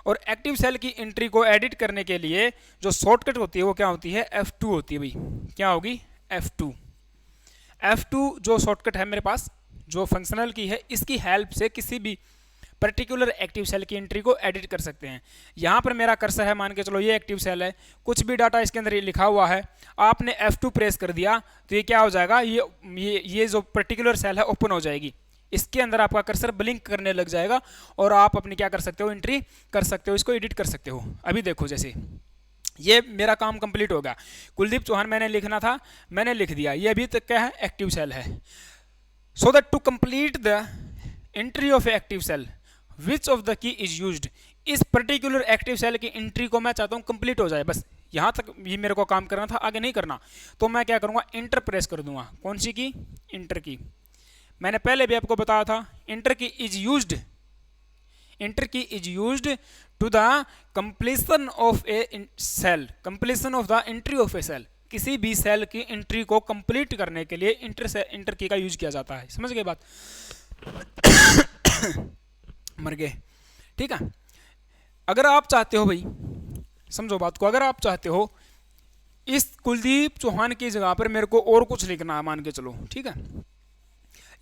और एक्टिव सेल की एंट्री को एडिट करने के लिए जो शॉर्टकट होती है वो क्या होती है, F2 होती है भाई, क्या होगी, F2। F2 जो शॉर्टकट है मेरे पास, जो फंक्शनल की है, इसकी हेल्प से किसी भी पर्टिकुलर एक्टिव सेल की एंट्री को एडिट कर सकते हैं। यहाँ पर मेरा कर्सर है, मान के चलो ये एक्टिव सेल है, कुछ भी डाटा इसके अंदर लिखा हुआ है, आपने F2 प्रेस कर दिया तो ये क्या हो जाएगा, ये जो पर्टिकुलर सेल है ओपन हो जाएगी, इसके अंदर आपका कर्सर ब्लिंक करने लग जाएगा और आप अपनी क्या कर सकते हो, एंट्री कर सकते हो, इसको एडिट कर सकते हो। अभी देखो जैसे ये मेरा काम कंप्लीट हो गया, कुलदीप चौहान मैंने लिखना था, मैंने लिख दिया, ये अभी तक क्या है, एक्टिव सेल है। So that to complete the entry of active cell which of the key is used, इस पर्टिकुलर एक्टिव सेल की एंट्री को मैं चाहता हूँ कंप्लीट हो जाए, बस यहाँ तक ये मेरे को काम करना था, आगे नहीं करना, तो मैं क्या करूँगा, इंटर प्रेस कर दूंगा। कौन सी की, इंटर की। मैंने पहले भी आपको बताया था, enter key is used, enter key is used to the completion of a cell, completion of the entry of a cell, किसी भी सेल की एंट्री को कंप्लीट करने के लिए इंटर की का यूज किया जाता है। समझ गए बात मर गए, ठीक है। अगर आप चाहते हो भाई, समझो बात को, अगर आप चाहते हो इस कुलदीप चौहान की जगह पर मेरे को और कुछ लिखना है, मान के चलो, ठीक है,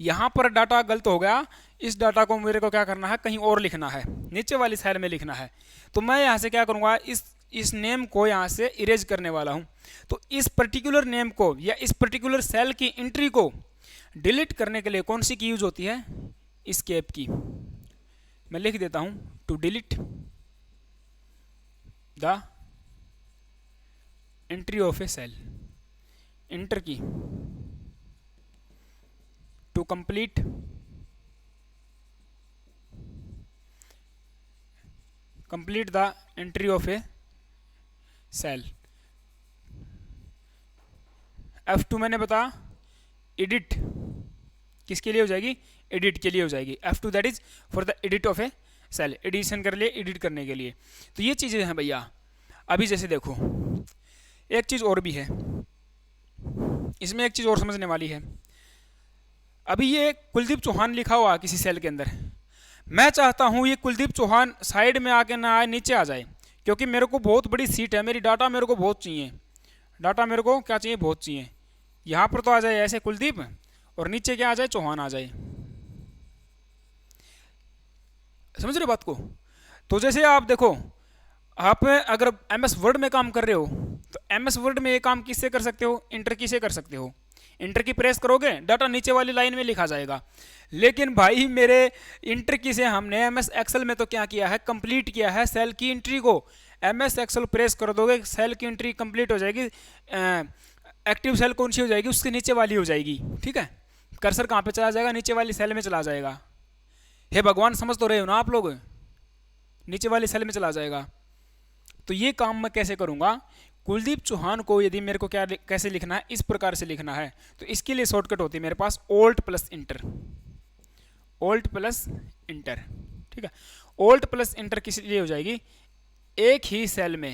यहाँ पर डाटा गलत हो गया, इस डाटा को मेरे को क्या करना है, कहीं और लिखना है, नीचे वाली सेल में लिखना है, तो मैं यहाँ से क्या करूँगा, इस नेम को यहाँ से इरेज करने वाला हूँ। तो इस पर्टिकुलर नेम को या इस पर्टिकुलर सेल की एंट्री को डिलीट करने के लिए कौन सी की यूज होती है, एस्केप की। मैं लिख देता हूँ, to delete the entry of a cell, enter key, to complete the entry of a cell. F2 मैंने बताया एडिट किसके लिए हो जाएगी, एडिट के लिए हो जाएगी। F2 that is for the edit of a cell, addition कर लिए, एडिट करने के लिए। तो ये चीज़ें हैं भैया। अभी जैसे देखो एक चीज़ और भी है इसमें, एक चीज़ और समझने वाली है। अभी ये कुलदीप चौहान लिखा हुआ है किसी सेल के अंदर, मैं चाहता हूँ ये कुलदीप चौहान साइड में आके ना आए, नीचे आ जाए, क्योंकि मेरे को बहुत बड़ी सीट है, मेरी डाटा मेरे को बहुत चाहिए, डाटा मेरे को क्या चाहिए, बहुत चाहिए। यहाँ पर तो आ जाए ऐसे कुलदीप, और नीचे क्या आ जाए, चौहान आ जाए। समझ रहे बात को? तो जैसे आप देखो, आप अगर एम एस वर्ड में काम कर रहे हो तो एम एस वर्ड में ये काम किससे कर सकते हो, इंटर की से कर सकते हो। इंटर की प्रेस करोगे, डाटा नीचे वाली लाइन में लिखा जाएगा। लेकिन भाई मेरे इंटर की से हमने एम एस एक्सेल में तो क्या किया है, कंप्लीट किया है सेल की एंट्री को। एम एस एक्सेल प्रेस कर दोगे, सेल की एंट्री कंप्लीट हो जाएगी, एक्टिव सेल कौन सी हो जाएगी, उसके नीचे वाली हो जाएगी। ठीक है, कर्सर कहाँ पे चला जाएगा, नीचे वाली सेल में चला जाएगा। हे भगवान, समझ तो रहे हो ना आप लोग, नीचे वाली सेल में चला जाएगा। तो ये काम मैं कैसे करूंगा, कुलदीप चौहान को यदि मेरे को क्या कैसे लिखना है, इस प्रकार से लिखना है, तो इसके लिए शॉर्टकट होती है मेरे पास ओल्ट प्लस इंटर, ओल्ट प्लस इंटर। ठीक है, ओल्ट प्लस इंटर किस लिए हो जाएगी, एक ही सेल में,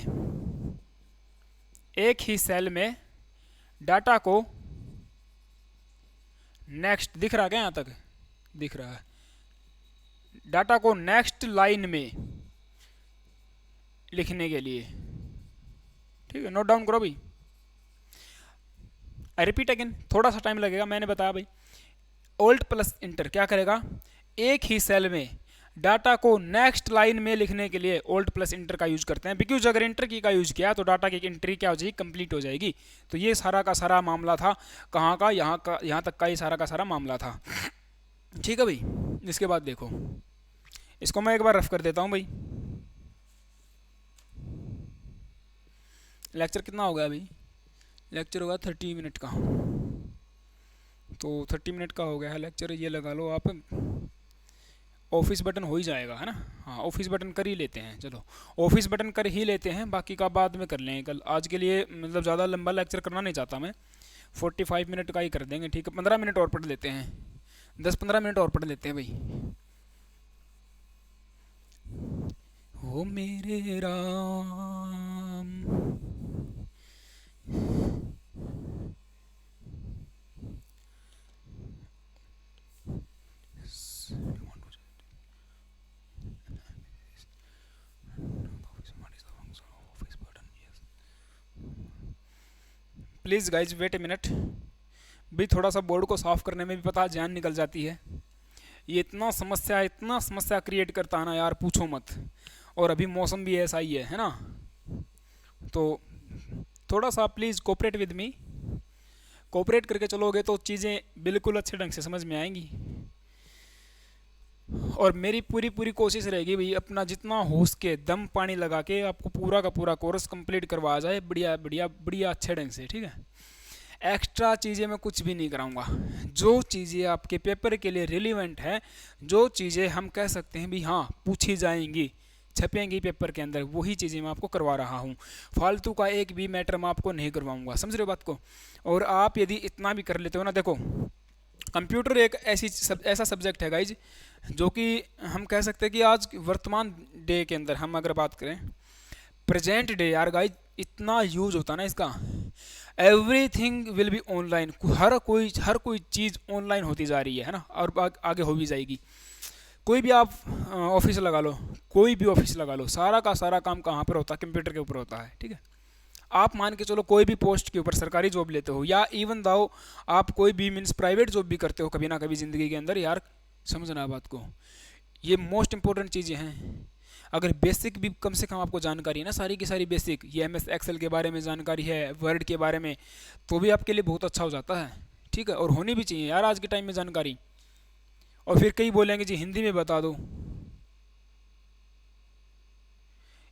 एक ही सेल में डाटा को नेक्स्ट, दिख रहा क्या यहां तक, दिख रहा है, डाटा को नेक्स्ट लाइन में लिखने के लिए। ठीक है, नोट डाउन करो भाई। आई रिपीट अगेन, थोड़ा सा टाइम लगेगा, मैंने बताया भाई। ओल्ट प्लस इंटर क्या करेगा, एक ही सेल में डाटा को नेक्स्ट लाइन में लिखने के लिए ओल्ट प्लस इंटर का यूज करते हैं, बिकॉज अगर इंटर की का यूज किया तो डाटा की एंट्री क्या हो जाएगी, कंप्लीट हो जाएगी। तो ये सारा का सारा मामला था, कहाँ का, यहाँ तक का ये सारा का सारा मामला था। ठीक है भाई, इसके बाद देखो, इसको मैं एक बार रफ कर देता हूँ भाई। लेक्चर कितना हो गया अभी, लेक्चर होगा 30 मिनट का, तो 30 मिनट का हो गया है लेक्चर। ये लगा लो आप, ऑफिस बटन हो ही जाएगा, है ना। हाँ, ऑफिस बटन कर ही लेते हैं, चलो ऑफिस बटन कर ही लेते हैं, बाकी का बाद में कर लेंगे कल। आज के लिए मतलब ज़्यादा लंबा लेक्चर करना नहीं चाहता मैं, 45 मिनट का ही कर देंगे। ठीक है, 15 मिनट और पढ़ लेते हैं, 10-15 मिनट और पढ़ लेते हैं भाई। हो मेरे Ram, please guys wait a minute भी, थोड़ा सा बोर्ड को साफ़ करने में भी पता जान निकल जाती है। ये इतना समस्या क्रिएट करता है ना यार, पूछो मत। और अभी मौसम भी ऐसा ही है ना। तो थोड़ा सा please cooperate with me, cooperate करके चलोगे तो चीज़ें बिल्कुल अच्छे ढंग से समझ में आएंगी। और मेरी पूरी पूरी कोशिश रहेगी भाई, अपना जितना हो सके दम पानी लगा के आपको पूरा का पूरा कोर्स कंप्लीट करवा जाए, बढ़िया बढ़िया बढ़िया अच्छे ढंग से। ठीक है, एक्स्ट्रा चीज़ें मैं कुछ भी नहीं कराऊंगा। जो चीज़ें आपके पेपर के लिए रिलेवेंट है, जो चीज़ें हम कह सकते हैं भी हाँ पूछी जाएंगी, छपेंगी पेपर के अंदर, वही चीज़ें मैं आपको करवा रहा हूँ। फालतू का एक भी मैटर मैं आपको नहीं करवाऊँगा, समझ रहे हो बात को। और आप यदि इतना भी कर लेते हो ना, देखो कंप्यूटर एक ऐसा सब्जेक्ट है गाइज, जो कि हम कह सकते हैं कि आज वर्तमान डे के अंदर हम अगर बात करें, प्रेजेंट डे यार गाइज, इतना यूज होता है ना इसका। एवरीथिंग विल बी ऑनलाइन, हर कोई चीज़ ऑनलाइन होती जा रही है ना, और आगे हो भी जाएगी। कोई भी आप ऑफिस लगा लो, कोई भी ऑफिस लगा लो, सारा का सारा काम कहाँ पर होता है, कंप्यूटर के ऊपर होता है। ठीक है, आप मान के चलो कोई भी पोस्ट के ऊपर सरकारी जॉब लेते हो, या इवन दाओ आप कोई भी मीन्स प्राइवेट जॉब भी करते हो कभी ना कभी ज़िंदगी के अंदर, यार समझना बात को, ये मोस्ट इंपॉर्टेंट चीज़ें हैं। अगर बेसिक भी कम से कम आपको जानकारी है ना, सारी की सारी बेसिक, ये एम एस एक्सेल के बारे में जानकारी है, वर्ड के बारे में, तो भी आपके लिए बहुत अच्छा हो जाता है। ठीक है, और होनी भी चाहिए यार आज के टाइम में जानकारी। और फिर कई बोलेंगे जी हिंदी में बता दो,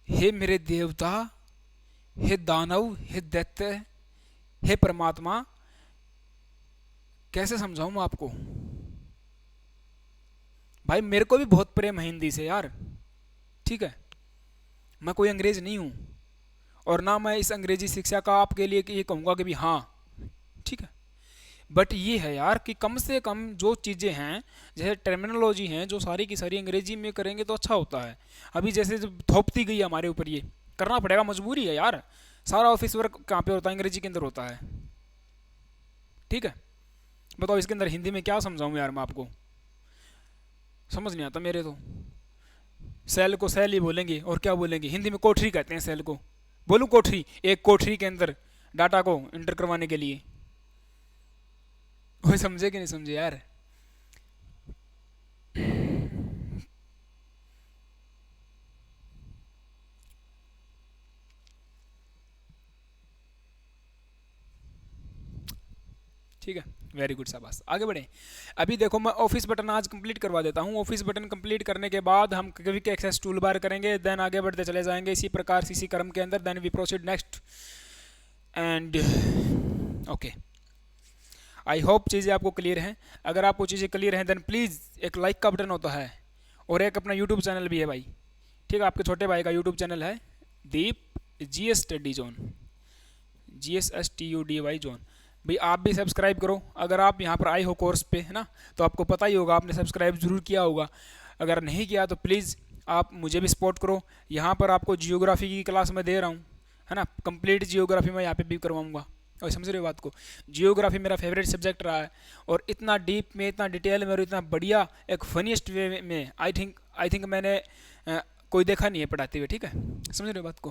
हे मेरे देवता, हे दानव, हे दैत्य, हे परमात्मा, कैसे समझाऊं मैं आपको। भाई मेरे को भी बहुत प्रेम है हिंदी से यार। ठीक है, मैं कोई अंग्रेज नहीं हूं, और ना मैं इस अंग्रेजी शिक्षा का आपके लिए ये कहूँगा कि भी हाँ ठीक है, बट ये है यार कि कम से कम जो चीज़ें हैं, जैसे टर्मिनोलॉजी हैं, जो सारी की सारी अंग्रेजी में करेंगे तो अच्छा होता है। अभी जैसे जब थोपती गई हमारे ऊपर, ये करना पड़ेगा, मजबूरी है यार। सारा ऑफिस वर्क कहाँ पे होता है? अंग्रेजी के अंदर होता है। ठीक है, बताओ इसके अंदर हिंदी में क्या समझाऊं यार मैं आपको, समझ नहीं आता मेरे तो। सेल को सेल ही बोलेंगे और क्या बोलेंगे, हिंदी में कोठरी कहते हैं सेल को। बोलूं कोठरी, एक कोठरी के अंदर डाटा को इंटर करवाने के लिए। वो समझे कि नहीं समझे यार? ठीक है, वेरी गुड, शाबाश, आगे बढ़े। अभी देखो मैं ऑफिस बटन आज कंप्लीट करवा देता हूँ। ऑफिस बटन कंप्लीट करने के बाद हम क्विक एक्सेस टूल बार करेंगे, देन आगे बढ़ते चले जाएंगे इसी प्रकार से इसी क्रम के अंदर। Then we proceed next and okay. I hope चीज़ें आपको क्लियर हैं। अगर आपको चीज़ें क्लियर हैं देन प्लीज़ एक लाइक का बटन होता है, और एक अपना यूट्यूब चैनल भी है भाई। ठीक है, आपके छोटे भाई का यूट्यूब चैनल है दीप GS study zone, GSSTUDY zone. भाई आप भी सब्सक्राइब करो। अगर आप यहाँ पर आए हो कोर्स पे, है ना, तो आपको पता ही होगा, आपने सब्सक्राइब जरूर किया होगा। अगर नहीं किया तो प्लीज़ आप मुझे भी सपोर्ट करो। यहाँ पर आपको जियोग्राफी की क्लास मैं दे रहा हूँ, है ना, कंप्लीट जियोग्राफी मैं यहाँ पे भी करवाऊँगा। और समझ रहे हो बात को? जियोग्राफी मेरा फेवरेट सब्जेक्ट रहा है, और इतना डीप में, इतना डिटेल में और इतना बढ़िया एक फनीस्ट वे में आई थिंक मैंने कोई देखा नहीं है पढ़ाते हुए। ठीक है, समझ रहे हो बात को?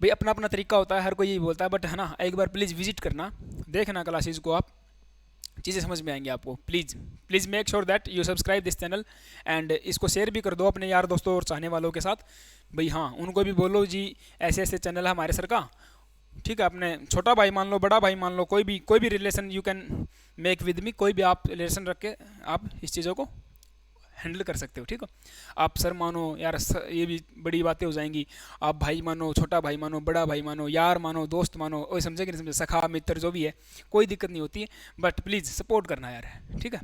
भाई अपना अपना तरीका होता है, हर कोई यही बोलता है, बट है ना, एक बार प्लीज़ विजिट करना, देखना क्लासेज को, आप चीज़ें समझ में आएंगी आपको। Please please make sure that you subscribe this channel, and इसको शेयर भी कर दो अपने यार दोस्तों और चाहने वालों के साथ। भाई हाँ, उनको भी बोलो जी ऐसे ऐसे चैनल है हमारे सर का। ठीक है, अपने छोटा भाई मान लो, बड़ा भाई मान लो, कोई भी relation you can make with me, कोई भी आप रिलेशन रख के आप इस चीज़ों को हैंडल कर सकते हो। ठीक है, आप सर मानो यार, ये भी बड़ी बातें हो जाएंगी। आप भाई मानो, छोटा भाई मानो, बड़ा भाई मानो, यार मानो, दोस्त मानो, वही समझे कि नहीं समझे, सखा मित्र जो भी है, कोई दिक्कत नहीं होती है, बट प्लीज़ सपोर्ट करना यार। ठीक है,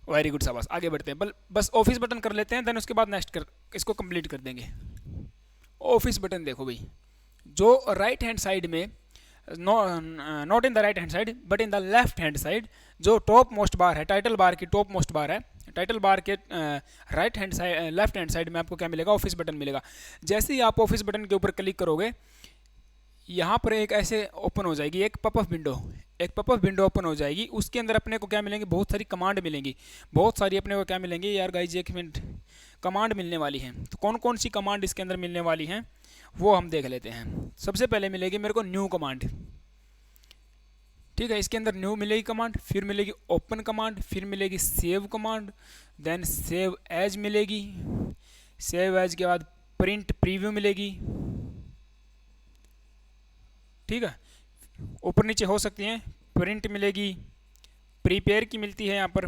वेरी गुड, शाबाश, आगे बढ़ते हैं। बस ऑफिस बटन कर लेते हैं, देन उसके बाद नेक्स्ट इसको कंप्लीट कर देंगे। ऑफिस बटन देखो भाई, जो राइट हैंड साइड में, not in the right hand side but in the left hand side, जो टॉप मोस्ट बार है, टाइटल बार की टॉप मोस्ट बार है, टाइटल बार के right hand side, left hand side में आपको क्या मिलेगा? ऑफिस बटन मिलेगा। जैसे ही आप ऑफिस बटन के ऊपर क्लिक करोगे, यहाँ पर एक ऐसे ओपन हो जाएगी एक पॉपअप विंडो, एक पॉपअप विंडो ओपन हो जाएगी। उसके अंदर अपने को क्या मिलेंगे? बहुत सारी कमांड मिलेंगी, बहुत सारी अपने को क्या मिलेंगी यार गाइज, एक मिनट, कमांड मिलने वाली हैं। तो कौन कौन सी कमांड इसके अंदर मिलने वाली हैं वो हम देख लेते हैं। सबसे पहले मिलेगी मेरे को न्यू कमांड। ठीक है, इसके अंदर न्यू मिलेगी कमांड, फिर मिलेगी ओपन कमांड, फिर मिलेगी save command, then save as मिलेगी, सेव एज के बाद प्रिंट प्रीव्यू मिलेगी। ठीक है, ऊपर नीचे हो सकती हैं, प्रिंट मिलेगी, प्रीपेयर की मिलती है यहाँ पर,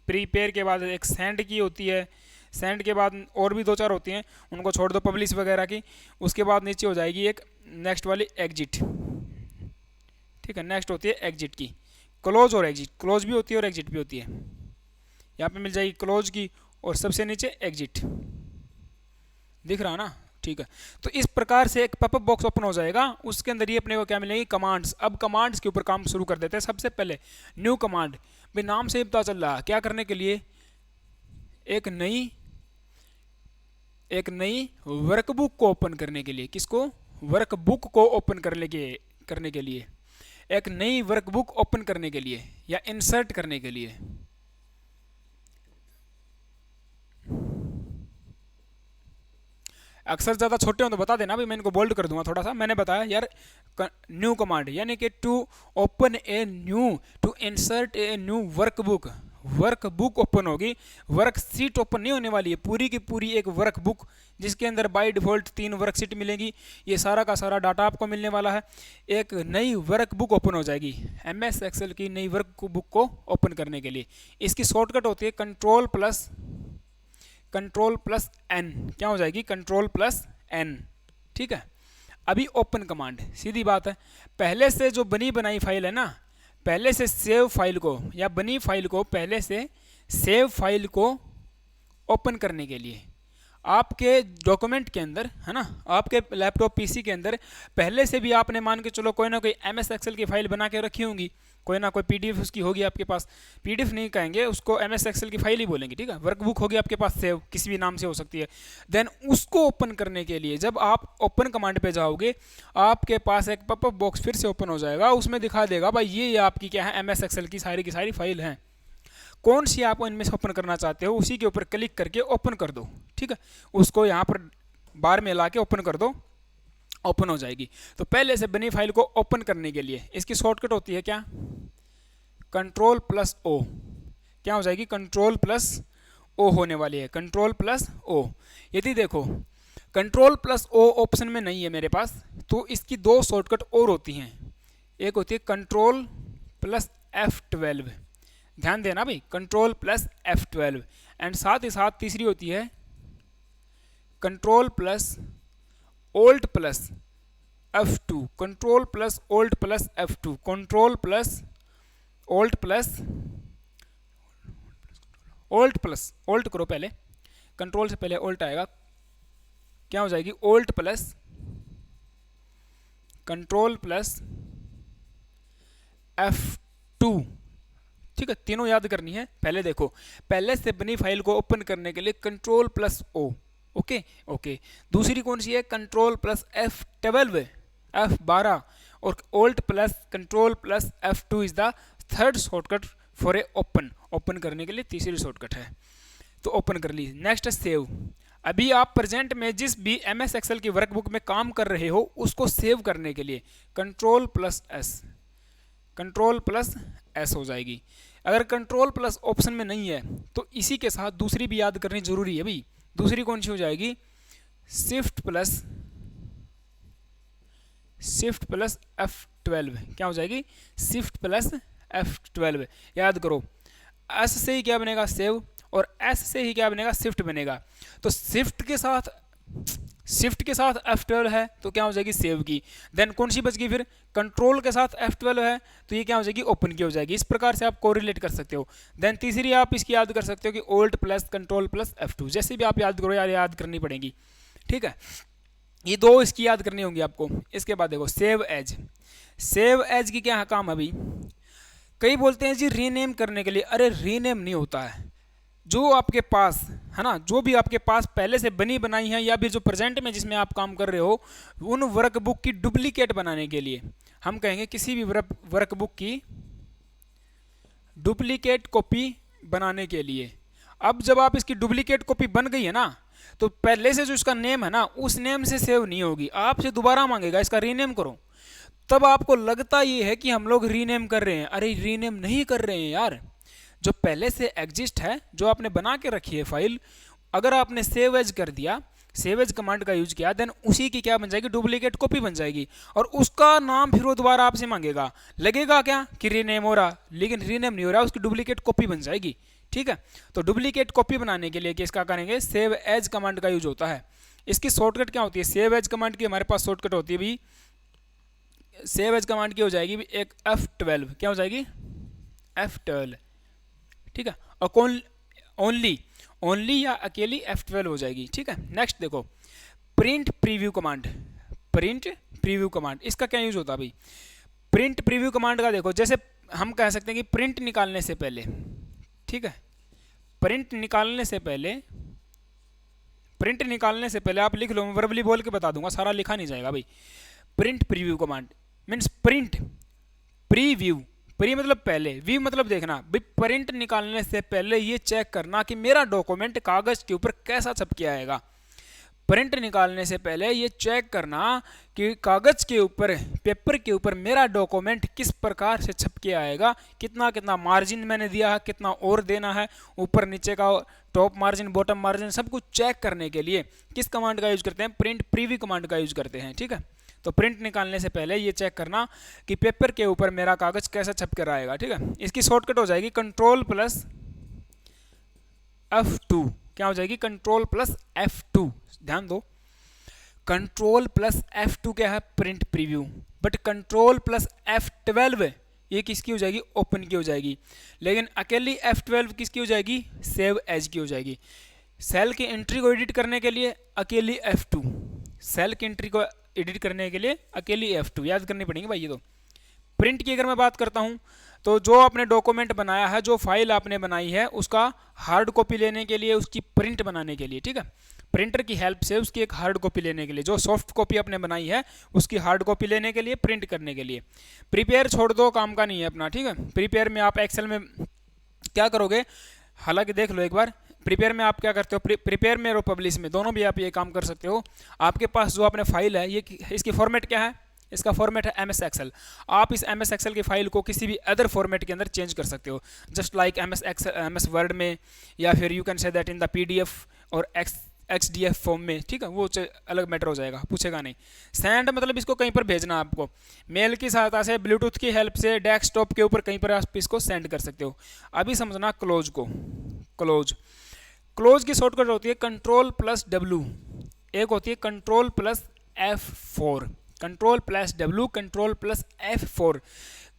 प्रीपेयर के बाद एक सेंड की होती है, सेंड के बाद और भी दो चार होती हैं, उनको छोड़ दो, पब्लिश वगैरह की। उसके बाद नीचे हो जाएगी एक नेक्स्ट वाली एग्जिट। ठीक है, नेक्स्ट होती है एग्जिट की, क्लोज और एग्जिट, क्लोज भी होती है और एग्जिट भी होती है। यहाँ पे मिल जाएगी क्लोज की, और सबसे नीचे एग्जिट, दिख रहा ना? ठीक है, तो इस प्रकार से एक पॉपअप बॉक्स ओपन हो जाएगा, उसके अंदर ये अपने को क्या मिलेगी? कमांड्स। अब कमांड्स के ऊपर काम शुरू कर देते हैं। सबसे पहले न्यू कमांड, भाई नाम से ही पता चल रहा है क्या करने के लिए? एक नई वर्कबुक को ओपन करने के लिए। किसको? वर्कबुक को ओपन करने के लिए, एक नई वर्कबुक ओपन करने के लिए या इंसर्ट करने के लिए। अक्सर ज़्यादा छोटे हो तो बता देना भाई, मैं इनको बोल्ड कर दूंगा थोड़ा सा। मैंने बताया यार, न्यू कमांड यानी कि to open a new, to insert a new workbook. Workbook open होगी, वर्कशीट ओपन नहीं होने वाली है, पूरी की पूरी एक वर्कबुक जिसके अंदर बाय डिफ़ॉल्ट 3 वर्कशीट मिलेंगी। ये सारा का सारा डाटा आपको मिलने वाला है। एक नई वर्कबुक ओपन हो जाएगी, MS एक्सेल की नई वर्कबुक को ओपन करने के लिए। इसकी शॉर्टकट होती है कंट्रोल+N। क्या हो जाएगी? कंट्रोल+N। ठीक है, अभी ओपन कमांड, सीधी बात है, पहले से जो बनी बनाई फाइल है ना, पहले से सेव फाइल को या बनी फाइल को, पहले से सेव फाइल को ओपन करने के लिए आपके डॉक्यूमेंट के अंदर, है ना, आपके लैपटॉप PC के अंदर पहले से भी आपने मान के चलो कोई ना कोई MS एक्सेल की फाइल बना के रखी होंगी, कोई ना कोई पीडीएफ उसकी होगी आपके पास, पीडीएफ नहीं कहेंगे उसको, एमएस एक्सेल की फाइल ही बोलेंगे, ठीक है। वर्कबुक होगी आपके पास सेव, किसी भी नाम से हो सकती है। देन उसको ओपन करने के लिए जब आप ओपन कमांड पे जाओगे, आपके पास एक पॉपअप बॉक्स फिर से ओपन हो जाएगा, उसमें दिखा देगा भाई ये आपकी क्या है, एमएस एक्सेल की सारी फाइल हैं, कौन सी आप इनमें से ओपन करना चाहते हो, उसी के ऊपर क्लिक करके ओपन कर दो, ठीक है। उसको यहाँ पर बार में ला के ओपन कर दो, ओपन हो जाएगी। तो पहले से बनी फाइल को ओपन करने के लिए इसकी शॉर्टकट होती है क्या, कंट्रोल प्लस ओ। क्या हो जाएगी, कंट्रोल प्लस ओ होने वाली है, कंट्रोल प्लस ओ। यदि देखो कंट्रोल प्लस ओ ऑप्शन में नहीं है मेरे पास, तो इसकी दो शॉर्टकट और होती हैं। एक होती है कंट्रोल प्लस F12, ध्यान देना भाई, कंट्रोल प्लस F12, एंड साथ ही साथ तीसरी होती है control plus alt plus F2, control plus alt plus F2, control plus alt plus alt plus alt करो पहले, कंट्रोल से पहले ओल्ट आएगा, क्या हो जाएगी, ओल्ट प्लस कंट्रोल प्लस F2, ठीक है। तीनों याद करनी है। पहले देखो, पहले से बनी फाइल को ओपन करने के लिए control plus O, okay okay. दूसरी कौन सी है, कंट्रोल प्लस F12, F12, और alt plus control plus F2 is the third shortcut for a open, open करने के लिए तीसरी शॉर्टकट है। तो ओपन कर ली। नेक्स्ट है सेव। अभी आप प्रेजेंट में जिस भी एमएस एक्सेल की वर्कबुक में काम कर रहे हो उसको सेव करने के लिए control plus S, control plus S हो जाएगी। अगर कंट्रोल प्लस ऑप्शन में नहीं है तो इसी के साथ दूसरी भी याद करनी जरूरी है भाई। दूसरी कौन सी हो जाएगी, शिफ्ट प्लस F12, क्या हो जाएगी, शिफ्ट प्लस F12। याद करो, एस से ही क्या बनेगा, सेव, और एस से ही क्या बनेगा, शिफ्ट बनेगा। तो शिफ्ट के साथ F12 है तो क्या हो जाएगी, सेव की। देन कौन सी बच गई फिर, कंट्रोल के साथ F12 है तो ये क्या हो जाएगी, ओपन की हो जाएगी। इस प्रकार से आप कोरिलेट कर सकते हो। देन तीसरी आप इसकी याद कर सकते हो कि ओल्ट प्लस कंट्रोल प्लस F2, जैसे भी आप याद करो यार, याद करनी पड़ेगी, ठीक है। ये दो इसकी याद करनी होंगी आपको। इसके बाद देखो सेव एज। सेव एज की क्या काम अभी, कई बोलते हैं जी रीनेम करने के लिए, अरे रीनेम नहीं होता है। जो आपके पास है ना, जो भी आपके पास पहले से बनी बनाई है या भी जो प्रेजेंट में जिसमें आप काम कर रहे हो, उन वर्कबुक की डुप्लीकेट बनाने के लिए हम कहेंगे किसी भी वर्कबुक की डुप्लीकेट कॉपी बनाने के लिए। अब जब आप इसकी डुप्लीकेट कॉपी बन गई है ना, तो पहले से जो इसका नेम है ना, उस नेम से सेव नहीं होगी, आपसे दोबारा मांगेगा इसका रीनेम करो। तब आपको लगता ये है कि हम लोग रीनेम कर रहे हैं, अरे रीनेम नहीं कर रहे हैं यार। जो पहले से एग्जिस्ट है, जो आपने बना के रखी है फाइल, अगर आपने सेव एज कर दिया, सेव एज कमांड का यूज किया, देन उसी की क्या बन जाएगी, डुप्लीकेट कॉपी बन जाएगी, और उसका नाम फिर वो दोबारा आपसे मांगेगा। लगेगा क्या कि रीनेम हो रहा, लेकिन रीनेम नहीं हो रहा, उसकी डुप्लीकेट कॉपी बन जाएगी, ठीक है। तो डुप्लीकेट कॉपी बनाने के लिए किसका करेंगे, सेव एज कमांड का यूज होता है। इसकी शॉर्टकट क्या होती है, सेव एज कमांड की हमारे पास शॉर्टकट होती है भी, सेव एज कमांड की हो जाएगी भी एक F12, क्या हो जाएगी, F12, ठीक है। और कौन, ओनली या अकेली F12 हो जाएगी, ठीक है। नेक्स्ट देखो print preview command. Print preview command, इसका क्या यूज होता है भाई, प्रिंट प्रीव्यू कमांड का देखो, जैसे हम कह सकते हैं कि प्रिंट निकालने से पहले, ठीक है, प्रिंट निकालने से पहले आप लिख लो, मैं वर्बली बोल के बता दूंगा, सारा लिखा नहीं जाएगा भाई। Print preview command means print preview, pre मतलब पहले, व्यू मतलब देखना भाई। प्रिंट निकालने से पहले ये चेक करना कि मेरा डॉक्यूमेंट कागज के ऊपर कैसा छप के आएगा। प्रिंट निकालने से पहले ये चेक करना कि कागज के ऊपर, पेपर के ऊपर मेरा डॉक्यूमेंट किस प्रकार से छप के आएगा, कितना मार्जिन मैंने दिया है, कितना और देना है, ऊपर नीचे का टॉप मार्जिन बॉटम मार्जिन, सब कुछ चेक करने के लिए किस कमांड का यूज करते हैं, प्रिंट प्रीव्यू कमांड का यूज करते हैं, ठीक है। तो प्रिंट निकालने से पहले ये चेक करना कि पेपर के ऊपर मेरा कागज कैसा छप कर आएगा, ठीक है। इसकी शॉर्टकट हो जाएगी कंट्रोल प्लस F2, क्या हो जाएगी, कंट्रोल प्लस F2। ध्यान दो, कंट्रोल प्लस F2 क्या है, print preview, but control plus F12 ये किसकी हो जाएगी, ओपन की हो जाएगी। लेकिन अकेली F12 किसकी हो जाएगी, सेव एज की हो जाएगी। सेल की एंट्री को एडिट करने के लिए अकेली F2, सेल की एंट्री को एडिट करने के लिए अकेली F2 याद करनी पड़ेगी भाई। ये तो प्रिंट की अगर मैं बात करता हूं तो जो आपने डॉक्यूमेंट बनाया है, जो फाइल आपने बनाई है, उसका हार्ड कॉपी लेने के लिए, उसकी प्रिंट बनाने के लिए, ठीक है, प्रिंटर की हेल्प से उसकी एक हार्ड कॉपी लेने के लिए, जो सॉफ्ट कॉपी आपने बनाई है उसकी हार्ड कॉपी लेने के लिए, प्रिंट करने के लिए। प्रिपेयर छोड़ दो, काम का नहीं है अपना, ठीक है। प्रिपेयर में आप एक्सेल में क्या करोगे, हालांकि देख लो एक बार, प्रिपेयर में आप क्या करते हो, प्रिपेयर में और पब्लिश में दोनों भी आप ये काम कर सकते हो। आपके पास जो आपने फाइल है, ये इसकी फॉर्मेट क्या है, इसका फॉर्मेट है एमएस एक्सेल। आप इस एमएस एक्सेल की फाइल को किसी भी अदर फॉर्मेट के अंदर चेंज कर सकते हो, जस्ट लाइक एमएस वर्ड में, या फिर you can say that in the PDF और XDF फॉर्म में, ठीक है, वो अलग मैटर हो जाएगा, पूछेगा नहीं। सेंड मतलब इसको कहीं पर भेजना आपको, मेल की सहायता से, ब्लूटूथ की हेल्प से, डेस्कटॉप के ऊपर कहीं पर आप इसको सेंड कर सकते हो। अभी समझना क्लोज को, क्लोज की शॉर्टकट होती है Ctrl+W, एक होती है Ctrl+F4, Ctrl+W, Ctrl+F4,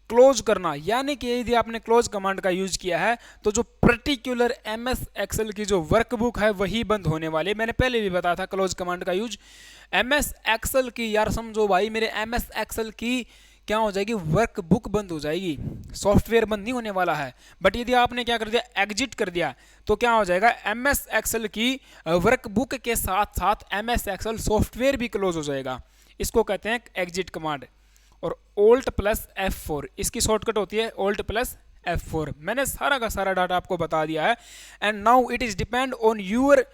क्लोज करना। यानी कि यदि आपने क्लोज कमांड का यूज किया है तो जो पर्टिकुलर एमएस एक्सेल की जो वर्कबुक है वही बंद होने वाली है। मैंने पहले भी बताया था क्लोज कमांड का यूज। एमएस एक्सेल की, यार समझो भाई, मेरे एमएस एक्सेल की क्या हो जाएगी, वर्कबुक बंद हो जाएगी, सॉफ्टवेयर बंद नहीं होने वाला है। बट यदि आपने क्या कर दिया, एग्जिट कर दिया, तो क्या हो जाएगा, एमएस एक्सेल की वर्कबुक के साथ साथ एमएस एक्सेल सॉफ्टवेयर भी क्लोज हो जाएगा। इसको कहते हैं एग्जिट कमांड। और Alt+F4 इसकी शॉर्टकट होती है Alt+F4। मैंने सारा का सारा डाटा आपको बता दिया है। And now it is depend on your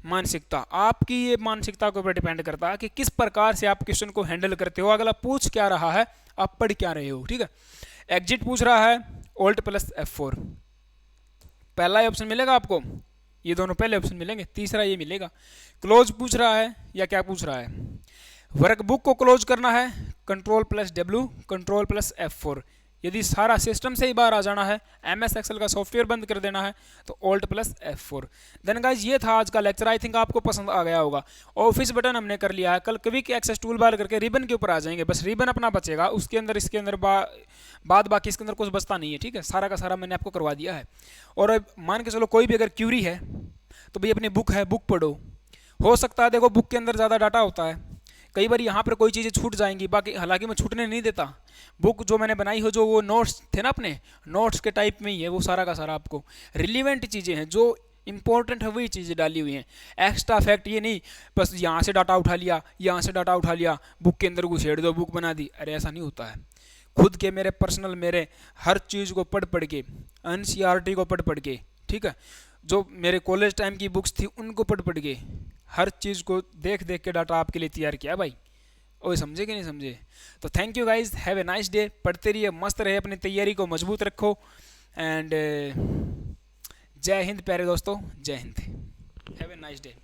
मानसिकता, आपकी ये मानसिकता के ऊपर डिपेंड करता है कि किस प्रकार से आप क्वेश्चन को हैंडल करते हो, अगला पूछ क्या रहा है, आप पढ़ क्या रहे हो, ठीक है। एग्जिट पूछ रहा है, Alt+F4 पहला ही ऑप्शन मिलेगा आपको, ये दोनों पहले ऑप्शन मिलेंगे, तीसरा ये मिलेगा। क्लोज पूछ रहा है या क्या पूछ रहा है, वर्कबुक को क्लोज करना है, Ctrl+W, Ctrl+F4। यदि सारा सिस्टम से ही बाहर आ जाना है, एमएस एक्सेल का सॉफ्टवेयर बंद कर देना है, तो Alt+F4। देन गाइज ये था आज का लेक्चर, आई थिंक आपको पसंद आ गया होगा। ऑफिस बटन हमने कर लिया है, कल क्विक एक्सेस टूल बार करके रिबन के ऊपर आ जाएंगे, बस रिबन अपना बचेगा, उसके अंदर इसके अंदर बाद बाकी इसके अंदर कुछ बचता नहीं है, ठीक है, सारा का सारा मैंने आपको करवा दिया है। और मान के चलो कोई भी अगर क्यूरी है तो भाई अपनी बुक है, बुक पढ़ो। हो सकता है देखो बुक के अंदर ज़्यादा डाटा होता है, कई बार यहाँ पर कोई चीज़ें छूट जाएंगी, बाकी हालांकि मैं छूटने नहीं देता। बुक जो मैंने बनाई हो, जो वो नोट्स थे ना अपने, नोट्स के टाइप में ही है वो सारा का सारा। आपको रिलीवेंट चीज़ें हैं, जो इंपॉर्टेंट है वही चीज़ें डाली हुई हैं। एक्स्ट्रा फैक्ट ये नहीं बस यहाँ से डाटा उठा लिया, यहाँ से डाटा उठा लिया, बुक के अंदर घुसेड़ दो, बुक बना दी, अरे ऐसा नहीं होता है। खुद के मेरे पर्सनल, मेरे हर चीज़ को पढ़ पढ़ के, NCERT को पढ़ पढ़ के, ठीक है, जो मेरे कॉलेज टाइम की बुक्स थी उनको पढ़ पढ़ के, हर चीज़ को देख देख के डाटा आपके लिए तैयार किया भाई। ओए समझे कि नहीं समझे? तो thank you guys, have a nice day. पढ़ते रहिए, मस्त रहे, अपनी तैयारी को मजबूत रखो। एंड जय हिंद प्यारे दोस्तों, जय Hind, have a nice day.